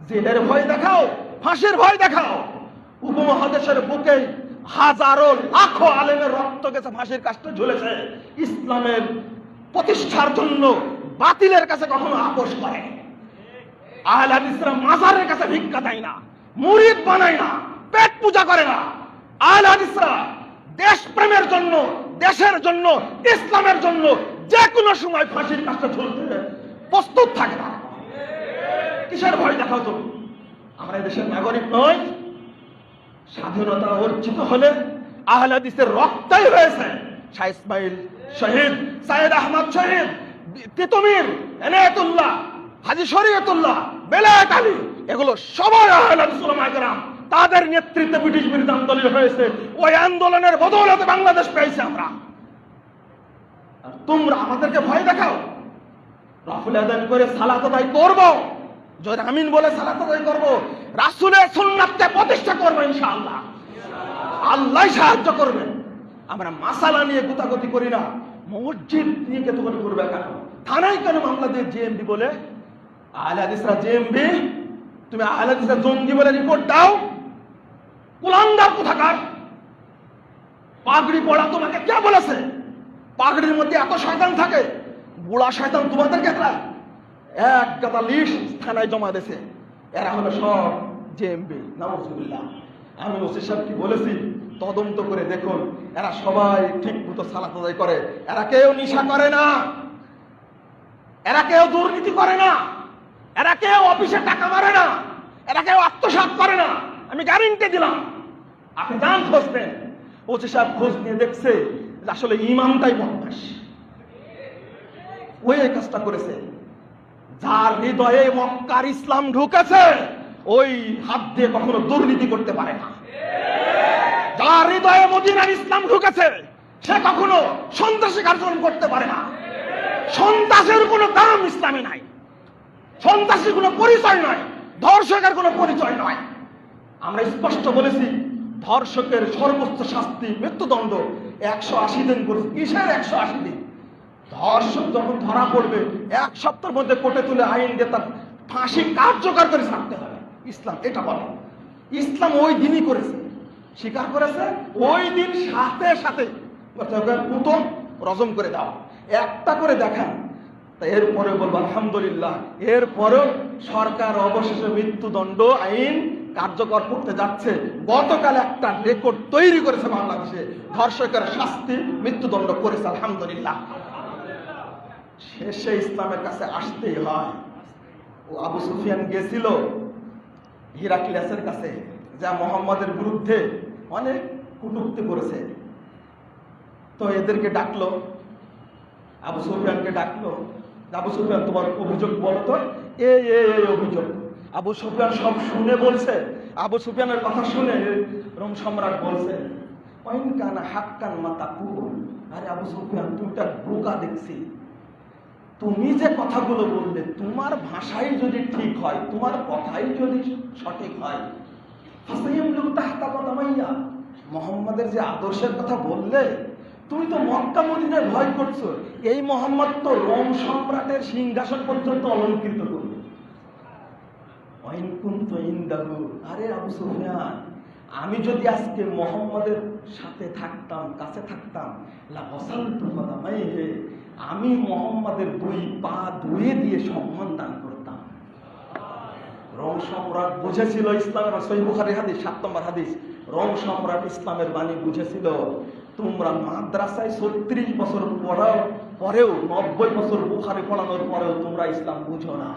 জেলের ভয় দেখাও, ফাঁসির ভয় দেখাও। উপমহাদেশের বুকে হাজারো লাখো আলেমের রক্ত গেছে, ফাঁসির কাজটা ঝুলেছে। ইসলামের প্রতিষ্ঠার জন্য বাতিলের কাছে কখনো আপোষ করে। আহলে হাদিসরা মাজারের কাছে ভিক্ষা দেয় না, মুরিদ বানায় না, পেট পূজা করে না। আহলে হাদিসরা দেশপ্রেমের জন্য, দেশের জন্য, ইসলামের জন্য যে কোনো সময় ফাঁসির কাজটা ঝুলতে প্রস্তুত থাকে না। কিসের ভয় দেখাও তুমি? আমরা এই দেশের নাগরিক নই? স্বাধীনতা অর্জিত হলে আহলে হাদিসের রক্তই হয়েছে। শাহ ইসমাইল শহীদ, সাইয়েদ আহমদ শহীদ, তিতুমির, এনায়েতুল্লাহ, হাজী শরীয়তুল্লাহ, বেলায়েত আলী, এগুলো সবাই আহলে হাদিস উলামায়ে কেরাম, তাদের নেতৃত্বে ব্রিটিশ বিরোধী আন্দোলন হয়েছে। ওই আন্দোলনের বদৌলতে বাংলাদেশ পেয়েছি আমরা। আর তোমরা আমাদেরকে ভয় দেখাও। রাফুল আযান করে সালাত আদায় করব, জয় আমিন বলে সালাত আদায় করব, রাসূলের সুন্নাতকে প্রতিষ্ঠা করব ইনশাআল্লাহ। আল্লাহ সাহায্য করবেন। আমরা মাসালা নিয়ে গুতাগুতি করি না, মসজিদ নিয়ে কেতগুলো করবে কেন? থানায় কেন মামলা দিয়ে জেএমবি বলে? আহলে হাদিসরা জেএমবি, তুমি আহলে হাদিসরা জঙ্গি বলে রিপোর্ট দাও। কুলাঙ্গার কোথাকার! পাগড়ি পড়া তোমাকে কে বলেছে? পাগড়ির মধ্যে এত শয়তান থাকে, বুড়া শয়তান তোমাদেরকে দেয়। এক গাদা লিস্ট থানায় জমা দিয়েছে, এরা হলো সব জেএমবি। নাউজুবিল্লাহ। আমি ওসি সাহেব কি বলেছি, তদন্ত করে দেখুন, এরা সবাই ঠিক মতো সালাত আদায় করে। এরা কেউ নিশা করে না, এরা কেউ দুর্নীতি করে না, এরা কেউ অফিসে টাকা মারে না, এরা কেউ আত্মসাৎ করে না। আমি গ্যারান্টি দিলাম। আপনি যান খোঁজ নেন। ওসি সাহেব খোঁজ নিয়ে দেখছে যে আসলে ইমামটাই বদমাশ, ওই কাজটা করেছে। যার হৃদয়ে মক্কার ইসলাম ঢুকেছে, ওই হাত দিয়ে কখনো দুর্নীতি করতে পারে না। যার হৃদয়ে মদিনার ইসলাম ঢুকেছে, সে কখনো সন্ত্রাসী কার্যক্রম করতে পারে না। সন্ত্রাসের কোনো দাম ইসলামে নাই, সন্ত্রাসীর কোনো পরিচয় নয়, ধর্ষকের কোনো পরিচয় নয়। আমরা স্পষ্ট বলেছি, ধর্ষকের সর্বোচ্চ শাস্তি মৃত্যুদণ্ড। 180 দিন করেছে। কিসের 180 দিন? ধর্ষক যখন ধরা পড়বে 1 সপ্তাহের মধ্যে কোর্টে তুলে আইন দিয়ে তার ফাঁসি কার্যকর করে ছাড়তে হবে। ইসলাম এটা বলে। ইসলাম ওই দিনই করেছে, স্বীকার করেছে, ওই দিন সাথে সাথে পুতন রজম করে দাও, একটা করে দেখান। এরপরে বলবো আলহামদুলিল্লাহ। এরপরেও সরকার অবশেষে মৃত্যুদণ্ড আইন কার্যকর করতে যাচ্ছে। গতকাল একটা রেকর্ড তৈরি করেছে বাংলাদেশে, ধর্ষকের শাস্তি মৃত্যুদণ্ড করেছে আলহামদুলিল্লাহ। শেষে ইসলামের কাছে আসতেই হয়। ও আবু সুফিয়ান গেছিল হিরাক্লিয়াসের কাছে, যা মুহাম্মাদের বিরুদ্ধে অনেক কটূক্তি করেছে। তো এদেরকে ডাকলো, আবু সুফিয়ানকে ডাকলো। আবু সুফিয়ান, তোমার অভিযোগ বলো তো। এই অভিযোগ। আবু সুফিয়ান সব শুনে বলছে। আবু সুফিয়ানের কথা শুনে রোম সম্রাট বলছে, ওয়াইন কানা হাক্কান মা তাকুল। আরে আবু সুফিয়ান, তুমি তার বোকা দেখছি। তুমি যে কথাগুলো বললে, তোমার ভাষাই যদি ঠিক হয়, তোমার কথাই যদি সঠিক হয়, মোহাম্মদের যে আদর্শের কথা বললে, তুমি তো মক্কা মদিনায় ভয় করছো। এই মোহাম্মদ তো রোম সম্রাটের সিংহাসন পর্যন্ত অলঙ্কৃত করবে। আরে আবু সুফিয়ান, আমি যদি আজকে মোহাম্মদের সাথে থাকতাম, কাছে থাকতাম, আমি মোহাম্মদের 2 পা ধুয়ে দিয়ে সম্মান দান করতাম। রোম সম্রাট বুঝেছিল ইসলামের, সহিহ বুখারী হাদিস 7 নম্বর হাদিস, রোম সম্রাট ইসলামের বাণী বুঝেছিল। তোমরা মাদ্রাসায় 36 বছর পরেও, 90 বছর বুখারী পড়ানোর পরেও তোমরা ইসলাম বুঝো না।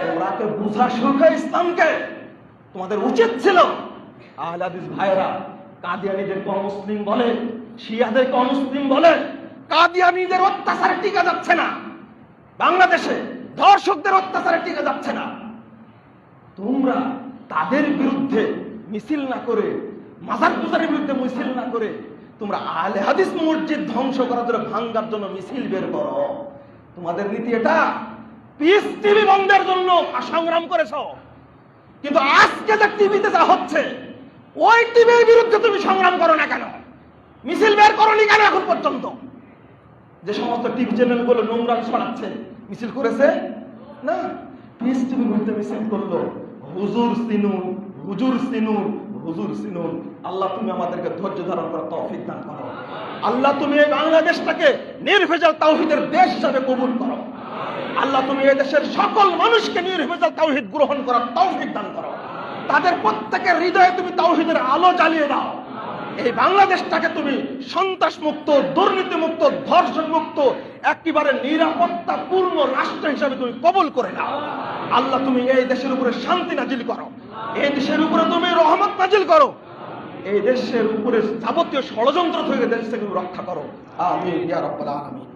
তোমরাকে বুঝা শেখা ইসলামকে। তোমাদের উচিত ছিল। আহলে হাদিস ভাইরা কাদিয়ানীদেরকে অমুসলিম বলে, শিয়াদেরকে অমুসলিম বলে। কাদিয়ানীদের অত্যাচারে টিকা যাচ্ছে না বাংলাদেশে, ধর্ষকদের অত্যাচারে টিকা যাচ্ছে না। তোমরা তাদের বিরুদ্ধে মিছিল না করে, মাজার পূজারের বিরুদ্ধে মিছিল না করে, তোমরা আহলে হাদিস মসজিদ ধ্বংস করার জন্য, ভাঙ্গার জন্য মিছিল বের করো। তোমাদের নীতি এটা। পিস টিভি বন্ধের জন্য সংগ্রাম করেছো, কিন্তু আজকে যে টিভিতে যা হচ্ছে ওই টিভির বিরুদ্ধে তুমি সংগ্রাম করো না কেন? মিছিল বের করোনি কেন এখন পর্যন্ত? যে সমস্ত টিভি চ্যানেলগুলো নোংরা ছড়াচ্ছে, মিছিল করেছে না? পিস টিভির বিরুদ্ধে মিছিল করলো। হুজুর সিনুন, হুজুর সিনুন, হুজুর সিনুন। আল্লাহ তুমি আমাদেরকে ধৈর্য ধারণ করার তৌফিক দান করো। আল্লাহ তুমি এই বাংলাদেশটাকে নির্ভেজাল তাওহীদের দেশ হিসেবে কবুল করো। আল্লাহ তুমি এই দেশের সকল মানুষকে নির্ভেজাল তাওহীদ গ্রহণ করার তৌফিক দান করো। তাদের প্রত্যেকের হৃদয়ে তুমি তাওহীদের আলো জ্বালিয়ে দাও। এই বাংলাদেশটাকে তুমি সন্ত্রাস মুক্ত, দুর্নীতি মুক্ত, ধর্ষণ মুক্ত, একেবারে নিরাপত্তাপূর্ণ রাষ্ট্র হিসাবে তুমি কবুল করে নাও। আল্লাহ তুমি এই দেশের উপরে শান্তি নাজিল করো, এই দেশের উপরে তুমি রহমত নাজিল করো, এই দেশের উপরে যাবতীয় ষড়যন্ত্র থেকে দেশ থেকে রক্ষা করো। আমিন ইয়া রাব্বাল আলামিন।